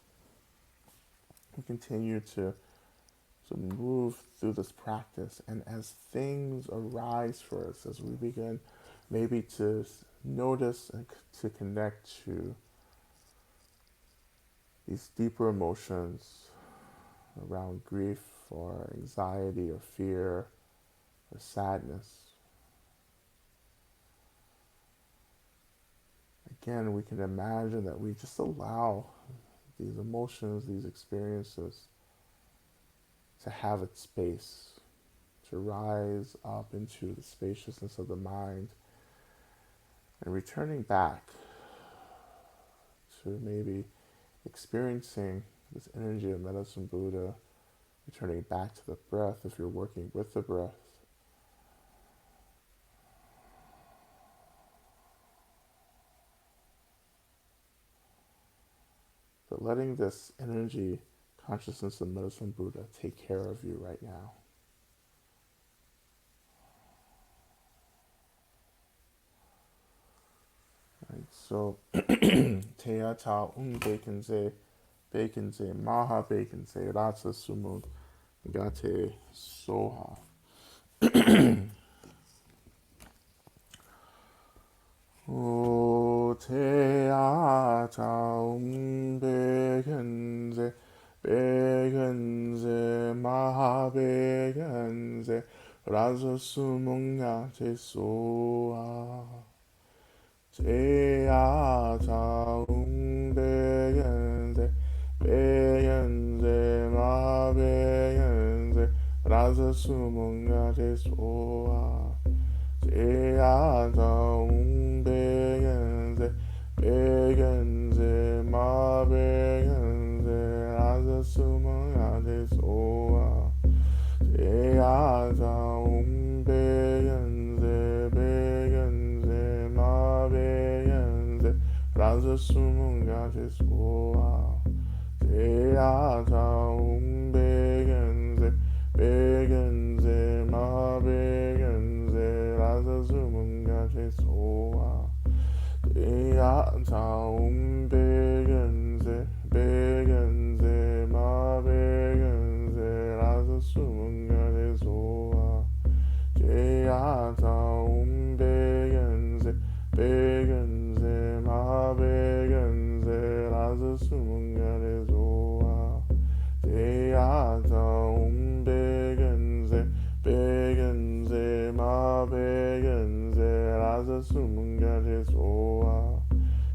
we continue to move through this practice, and as things arise for us, as we begin maybe to notice and to connect to these deeper emotions around grief or anxiety or fear or sadness, again, we can imagine that we just allow these emotions, these experiences to have its space, to rise up into the spaciousness of the mind, and returning back to maybe experiencing this energy of Medicine Buddha, returning back to the breath if you're working with the breath. But letting this energy, consciousness of Medicine Buddha take care of you right now. Right, so Teya Ta Bekenze Maha Bekenze Ratsa Sumun Gate Soha. O Teya Ta Bekenze Maha Bekenze Ratsa Sumun Gate Soha. Teya begenze ma begenze raza sumunga te soa. Teya begenze ma begenze raza sumunga te soa. Teya begenze ma begenze raza sumunga te soa. Teya begenze ma begenze raza sumunga te soa. Teya begenze ma begenze raza sumunga te soa. Teya begenze ma begenze raza sumunga te soa. Teya begenze ma begenze raza sumunga te soa.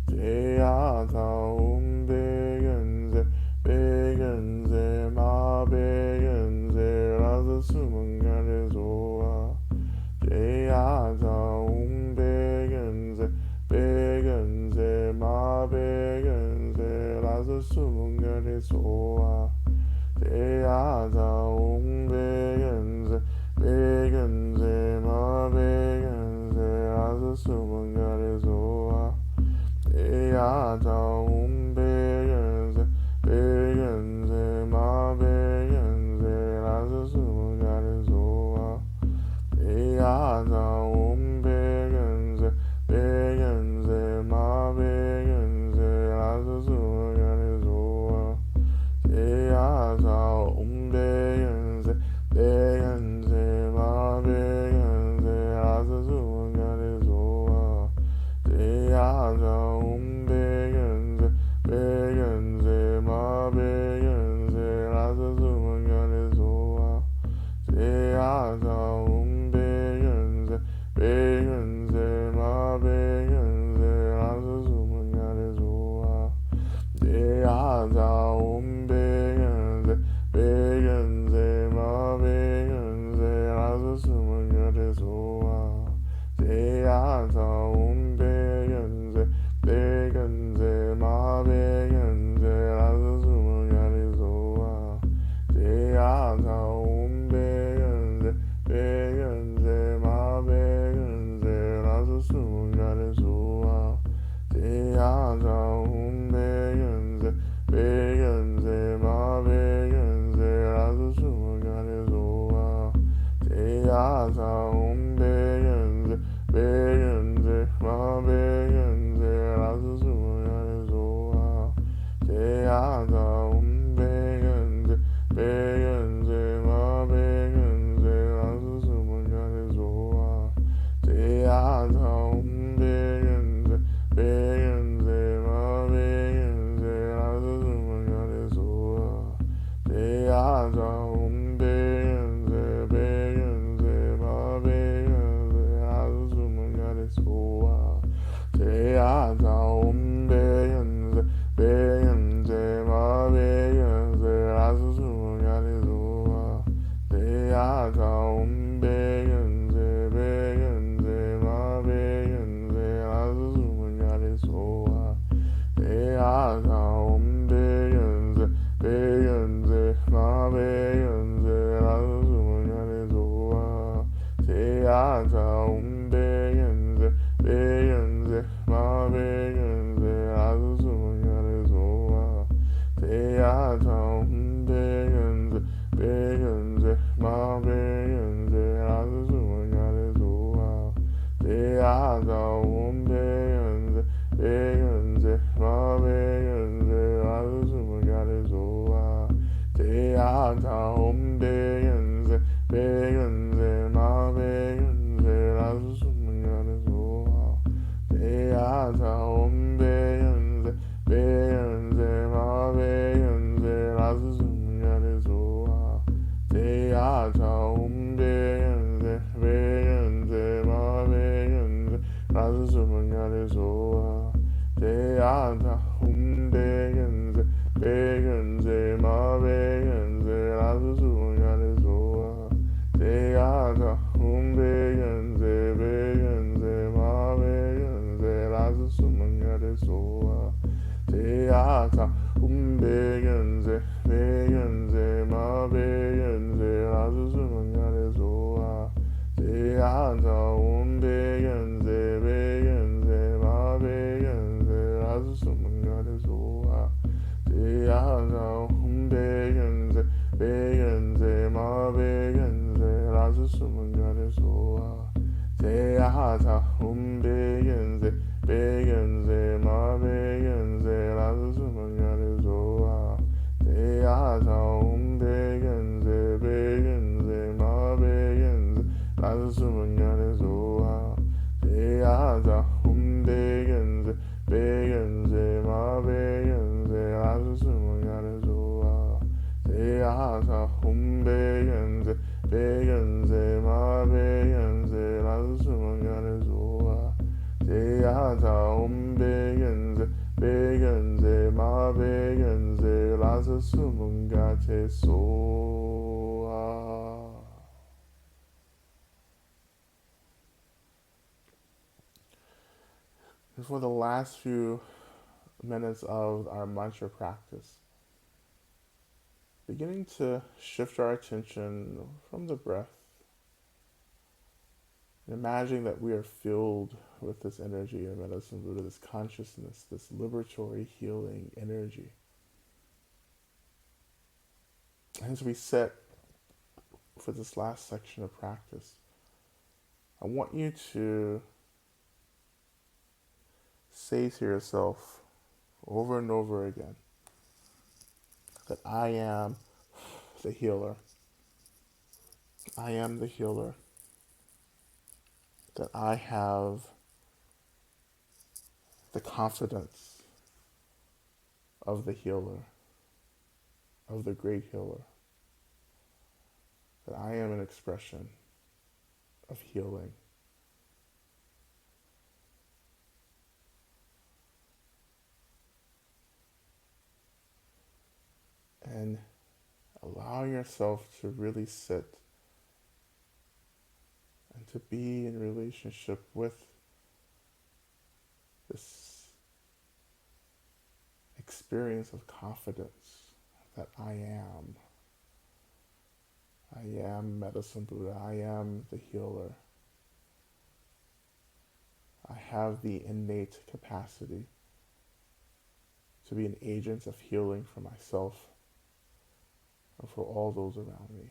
Teya begenze ma begenze raza sumunga te soa. Teya begenze ma begenze raza sumunga te soa. Teya begenze ma begenze raza sumunga te soa. Teya begenze ma begenze raza sumunga te soa. Teya begenze ma begenze raza sumunga te soa. Teya begenze ma begenze raza sumunga te soa. Teya begenze ma begenze raza sumunga te soa. Teya begenze ma begenze raza sumunga te soa. Teya Teata umbegenze, begenze, ma begenze, lasu sumangane soa. Teata umbegenze, begenze, ma begenze, lasu sumangane soa. Teata umbegenze, begenze, ma begenze, lasu sumangane soa. Teata umbegenze, begenze, ma begenze, lasu sumangane soa. Teata umbegenze, begenze, ma begenze, lasu sumangane soa. Teata umbegenze, begenze, ma begenze, lasu sumangane soa. Teata umbegenze, begenze, ma begenze, lasu sumangane soa. Teata umbegenze, begenze, ma begenze, lasu sumangane soa. Teata umbegenze, begenze, ma begenze, lasu sumangane soa. Teata umbegenze, begenze, ma begenze, lasu sumangane soa. Teata umbegenze, begenze, ma begenze, lasu sumangane soa. Teata umbegenze, begenze, ma begenze, lasu sumangane soa. Teata umbegenze, begenze, ma begenze, lasu sumangane soa. Teata umbegenze, begenze, ma begenze, lasu sumangane soa. Teata umbegenze, begenze, ma begenze, lasu sumangane soa. Teata umbegenze, begenze, ma begenze, lasu sumangane soa. Teata umbegenze, begenze, ma begenze, lasu sumangane soa. Teata umbegenze, begenze, ma begenze, lasu sumangane soa. Teata umbegenze, begenze, ma begenze, lasu sumangane soa. Teata umbegenze, begenze, ma begenze, lasu sumangane soa. Teata umbegenze, begenze, ma begenze, lasu sumangane soa. Teata umbegenze, begenze, ma begenze, lasu sumangane soa. Teata umbegenze, begenze, ma begenze, lasu sumangane soa. And for the last few minutes of our mantra practice, beginning to shift our attention from the breath and imagining that we are filled with this energy of Medicine Buddha, this consciousness, this liberatory healing energy. As we sit for this last section of practice, I want you to say to yourself over and over again that I am the healer. I am the healer. That I have the confidence of the healer, of the great healer. That I am an expression of healing. And allow yourself to really sit and to be in relationship with this experience of confidence that I am. I am Medicine Buddha. I am the healer. I have the innate capacity to be an agent of healing for myself and for all those around me.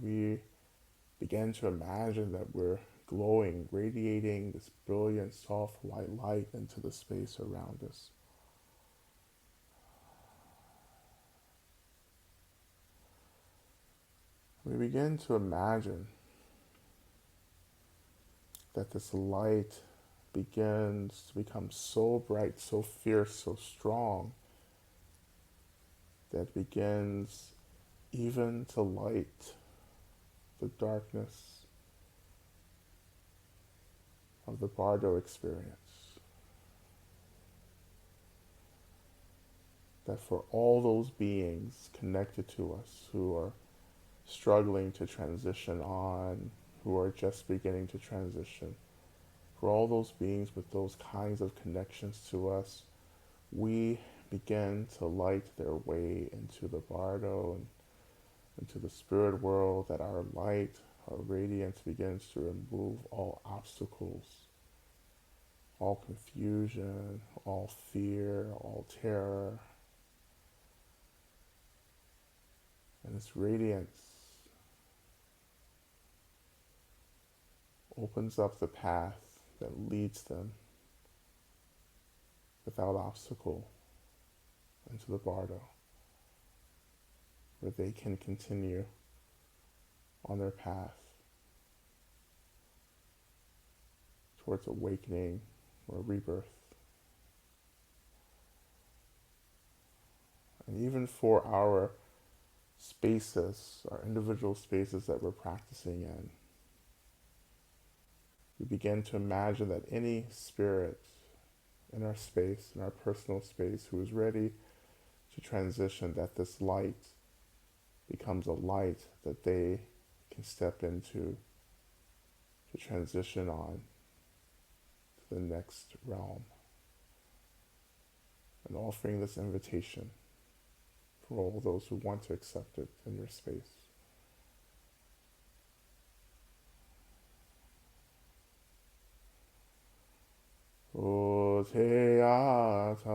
we begin to imagine that we're glowing, radiating this brilliant, soft white light into the space around us. We begin to imagine that this light begins to become so bright, so fierce, so strong, that begins even to light the darkness of the Bardo experience. That for all those beings connected to us who are struggling to transition on, who are just beginning to transition, for all those beings with those kinds of connections to us, we begin to light their way into the Bardo and into the spirit world, that our light, our radiance begins to remove all obstacles, all confusion, all fear, all terror. And this radiance opens up the path that leads them without obstacle into the Bardo, where they can continue on their path towards awakening or rebirth. And even for our spaces, our individual spaces that we're practicing in, we begin to imagine that any spirit in our space, in our personal space, who is ready to transition, that this light becomes a light that they can step into to transition on to the next realm. And offering this invitation for all those who want to accept it in your space. O te ata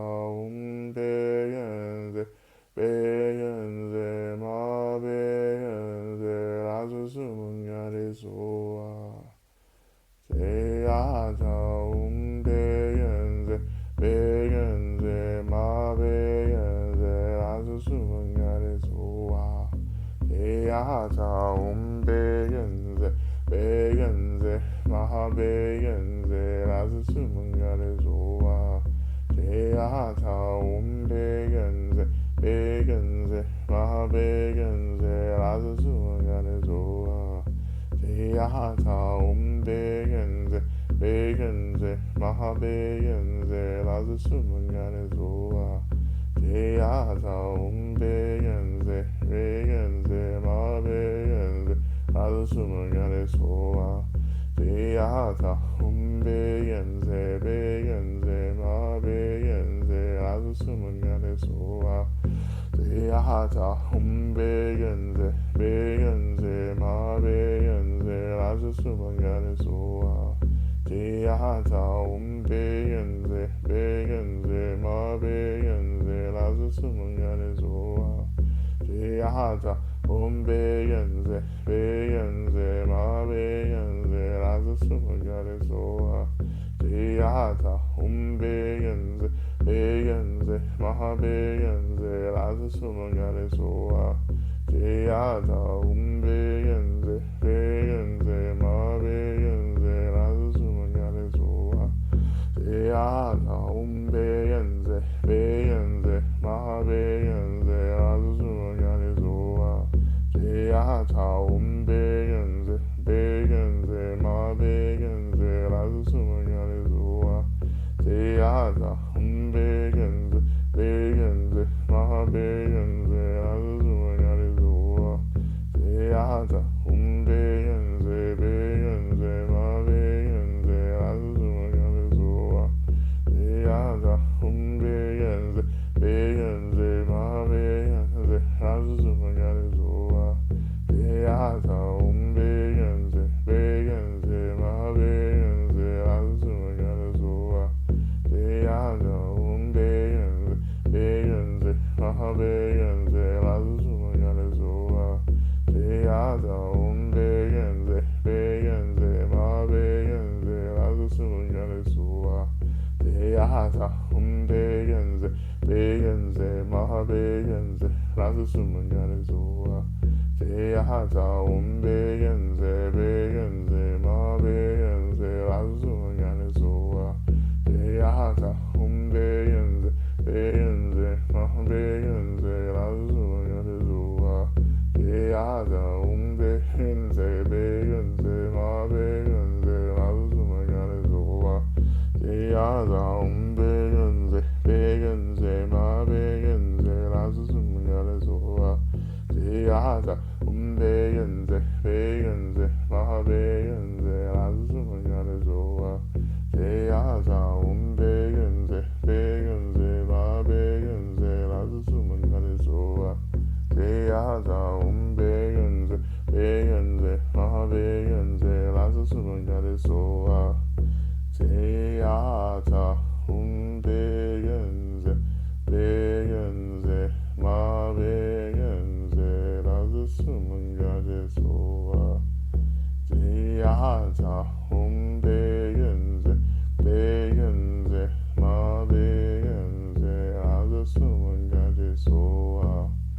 beyenze, beyenze, ma beyenze, razu sumunyare soa. Te ata beyenze, beyenze, ma beyenze, razu sumunyare soa. Te ata beyenze, beyenze, ma beyenze, razu sumunyare soa. Te ata beyenze, beyenze, ma beyenze, razu sumunyare soa. Te ata beyenze, beyenze, ma beyenze, razu sumunyare soa. Te ata beyenze, beyenze, ma beyenze, razu sumunyare soa. Te ata beyenze, beyenze, ma beyenze, razu sumunyare soa. Te ata beyenze, beyenze, ma beyenze, razu sumunyare soa. Te ata beyenze, beyenze, ma beyenze, razu sumunyare soa. Te ata beyenze, beyenze, ma beyenze, razu sumunyare soa. Te ata beyenze, beyenze, ma beyenze, razu sumunyare soa. Te ata beyenze, beyenze, ma beyenze, razu sumunyare soa. Te ata beyenze, beyenze, ma beyenze, razu sumunyare soa. Te ata beyenze, beyenze, ma beyenze, razu sumunyare soa. Te ata beyenze, beyenze, ma beyenze, razu sumunyare soa. Te ata beyenze, beyenze, ma beyenze, razu sumunyare soa. Te ata beyenze, beyenze, ma beyenze, razu sumunyare soa. Te ata beyenze, beyenze, ma beyenze, razu sumunyare soa. Te ata beyenze, beyenze, ma beyenze, razu sumunyare soa. Te ata 마베겐세 라스 숨은 가는 소와 제야하자 온베겐세 베겐세 마베겐세 라스 숨은 가는 소와 제야하자 온베겐세 베겐세 마베겐세 라스 숨은 가는 소와 제야하자 온베겐세 베겐세 마베겐세 라스 숨은 가는 소와 제야하자 온베겐세 베겐세 마베겐세 라스 숨은 가는 소와 제야하자 온베겐세 베겐세 마베겐세 라스 숨은 가는 소와 제야하자 온베겐세 베겐세 마베겐세 라스 숨은 가는 소와 제야하자 온베겐세 베겐세 마베겐세 라스 숨은 가는 소와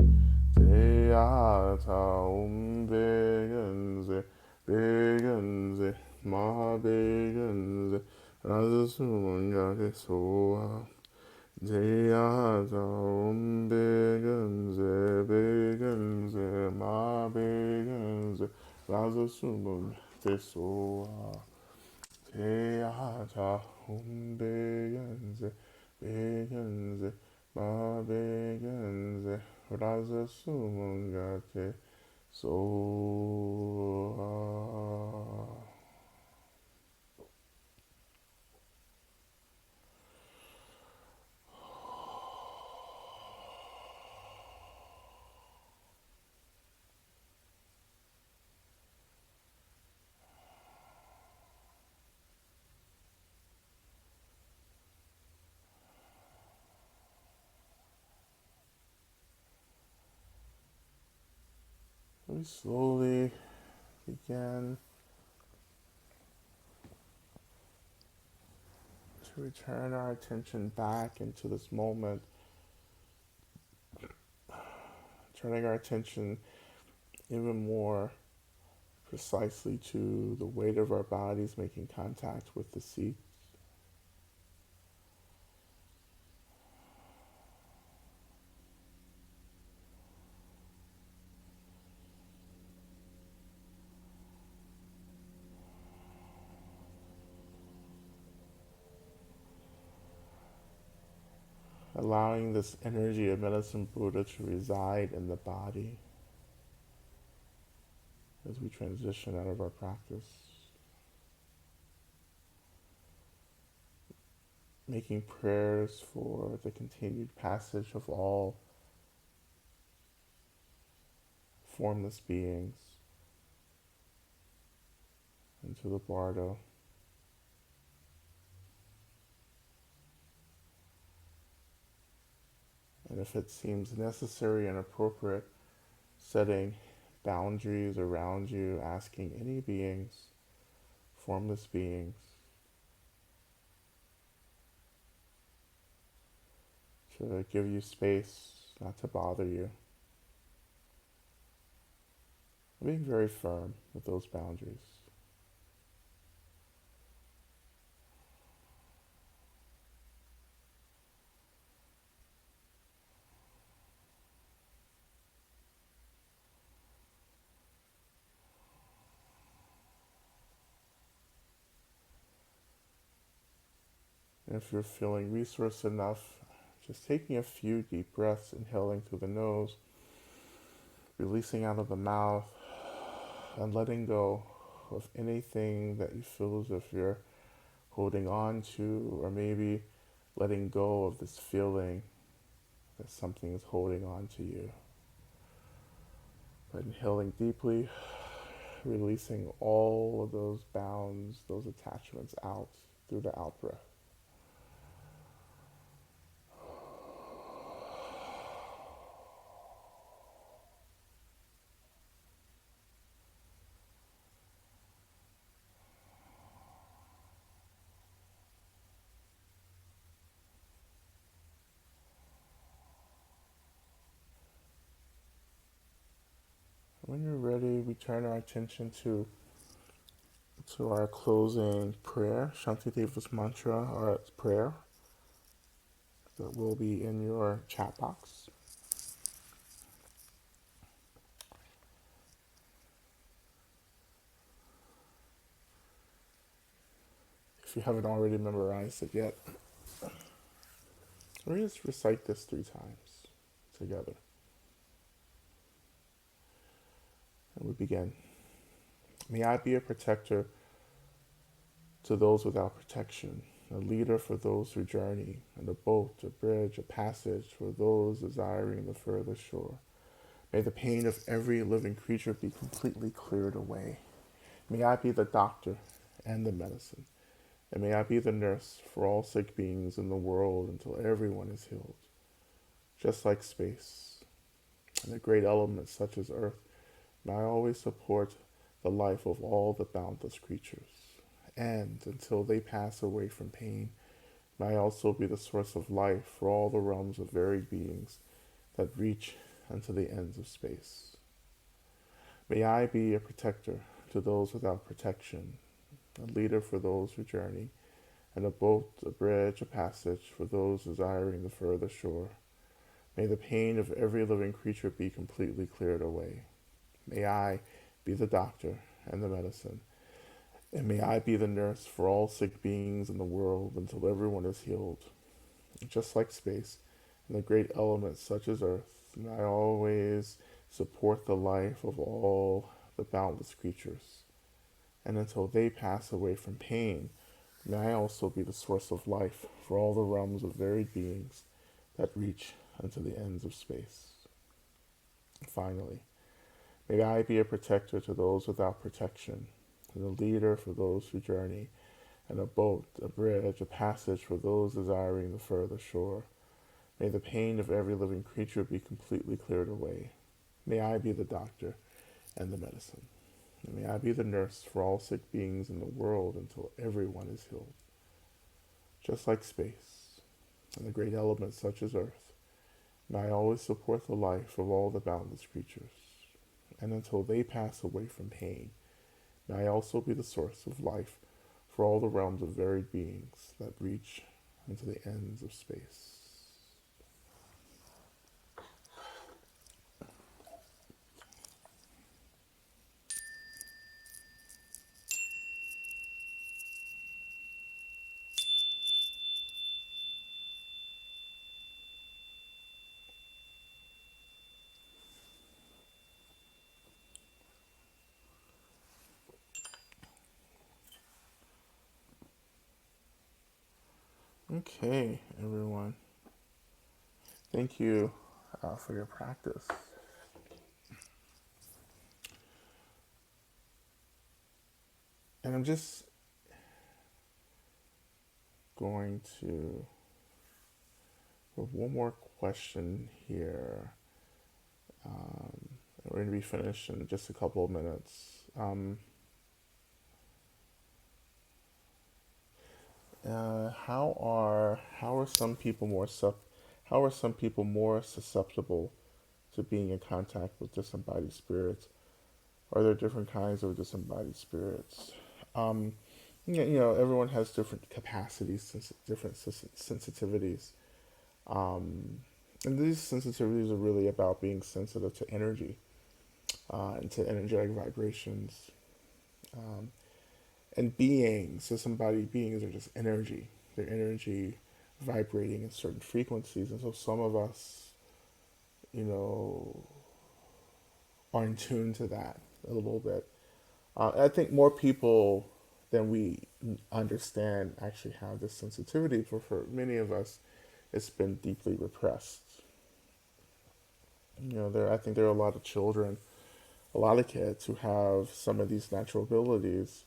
제야자 움베겐세 베겐세 마베겐세 라스 숨은 가제소와 제야자 움베겐세 베겐세 마베겐세 라스 숨은 가제소와 제야자 움베겐세 베겐세 마베겐세 라스 숨은 가제소와 제야자 온베겐세 베겐세 마베겐세 라스 숨은 가제소와 제야자 온베겐세 베겐세 마베겐세 라스 숨은 가제소와. We slowly begin to return our attention back into this moment, turning our attention even more precisely to the weight of our bodies making contact with the seat. Allowing this energy of Medicine Buddha to reside in the body as we transition out of our practice. Making prayers for the continued passage of all formless beings into the bardo. And if it seems necessary and appropriate, setting boundaries around you, asking any beings, formless beings, to give you space, not to bother you. Being very firm with those boundaries. And if you're feeling resourced enough, just taking a few deep breaths, inhaling through the nose, releasing out of the mouth, and letting go of anything that you feel as if you're holding on to, or maybe letting go of this feeling that something is holding on to you. But inhaling deeply, releasing all of those bounds, those attachments out through the out breath. we turn our attention to our closing prayer, Shanti Deva's mantra, our prayer that will be in your chat box. If you haven't already memorized it yet, let's recite this 3 times together. And we begin. May I be a protector to those without protection, a leader for those who journey, and a boat, a bridge, a passage for those desiring the further shore. May the pain of every living creature be completely cleared away. May I be the doctor and the medicine, and may I be the nurse for all sick beings in the world until everyone is healed. Just like space and the great elements such as earth, may I always support the life of all the boundless creatures. And until they pass away from pain, may I also be the source of life for all the realms of varied beings that reach unto the ends of space. May I be a protector to those without protection, a leader for those who journey, and a boat, a bridge, a passage for those desiring the further shore. May the pain of every living creature be completely cleared away. May I be the doctor and the medicine, and may I be the nurse for all sick beings in the world until everyone is healed. Just like space and the great elements such as earth, may I always support the life of all the boundless creatures. And until they pass away from pain, may I also be the source of life for all the realms of varied beings that reach unto the ends of space. Finally, may I be a protector to those without protection, and a leader for those who journey, and a boat, a bridge, a passage for those desiring the further shore. May the pain of every living creature be completely cleared away. May I be the doctor and the medicine. And may I be the nurse for all sick beings in the world until everyone is healed. Just like space and the great elements such as earth, may I always support the life of all the boundless creatures. And until they pass away from pain, may I also be the source of life for all the realms of varied beings that reach into the ends of space. Okay, everyone. Thank you for your practice. And I'm just going to have one more question here. We're going to be finished in just a couple of minutes. How are some people how are some people more susceptible to being in contact with disembodied spirits? Are there different kinds of disembodied spirits? Um, everyone has different capacities, different sensitivities, um, and these sensitivities are really about being sensitive to energy and to energetic vibrations. Um, and beings, disembodied beings, are just energy. They're energy vibrating at certain frequencies, and so some of us, you know, are in tune to that a little bit. I think more people than we understand actually have this sensitivity, but for many of us, it's been deeply repressed. I think there are a lot of children, a lot of kids who have some of these natural abilities,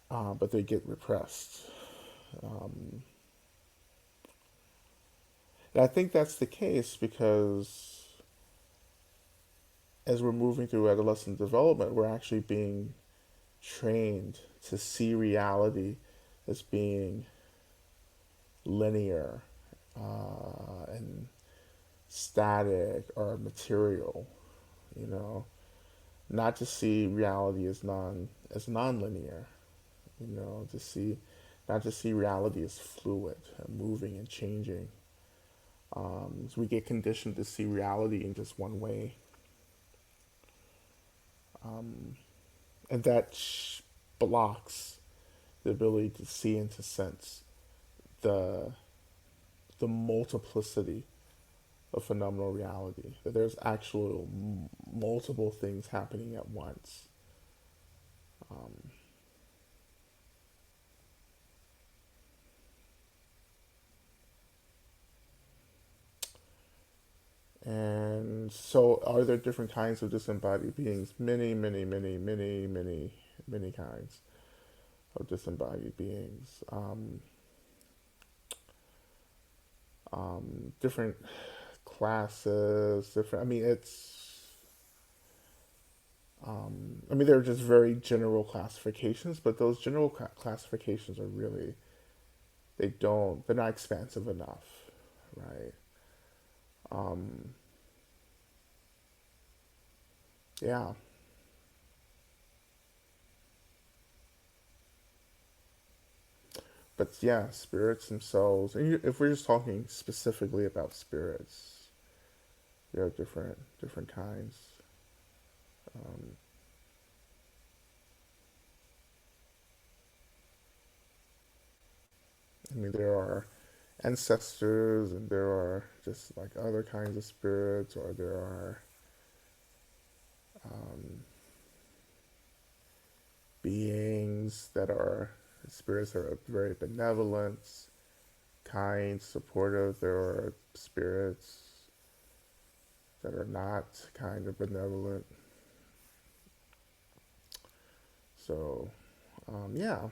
but they get repressed. Um, and I think that's the case because as we're moving through adolescent development, we're actually being trained to see reality as being linear and static or material, you know. not to see reality as non-linear, to see not to see reality as fluid and moving and changing. So we get conditioned to see reality in just one way, and that blocks the ability to see and to sense the the multiplicity of phenomenal reality. That there's actual multiple things happening at once. And so, are there different kinds of disembodied beings? Many, many, many, many, many, many kinds of disembodied beings. Different classes, different. I mean, I mean, they're just very general classifications, but those general classifications are really, they're not expansive enough, right? Yeah. But yeah, spirits themselves, and if we're just talking specifically about spirits, there are different kinds. I mean, there are ancestors, and there are just like other kinds of spirits, or there are beings that are spirits that are very benevolent, kind, supportive. There are spirits that are not kind or benevolent. So, yeah.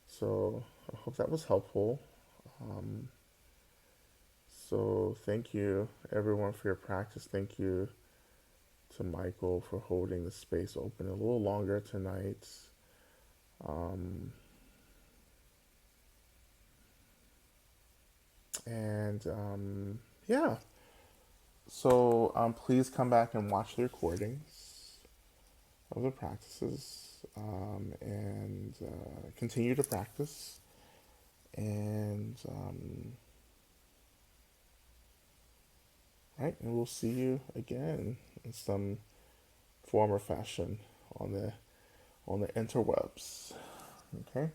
So I hope that was helpful. Um, so thank you everyone for your practice. Thank you to Michael for holding the space open a little longer tonight. Um, and yeah, so please come back and watch the recordings of the practices, and continue to practice. And right, and we'll see you again in some form or fashion on the interwebs. Okay.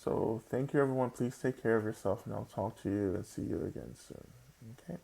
So thank you everyone. Please take care of yourself, and I'll talk to you and see you again soon. Okay.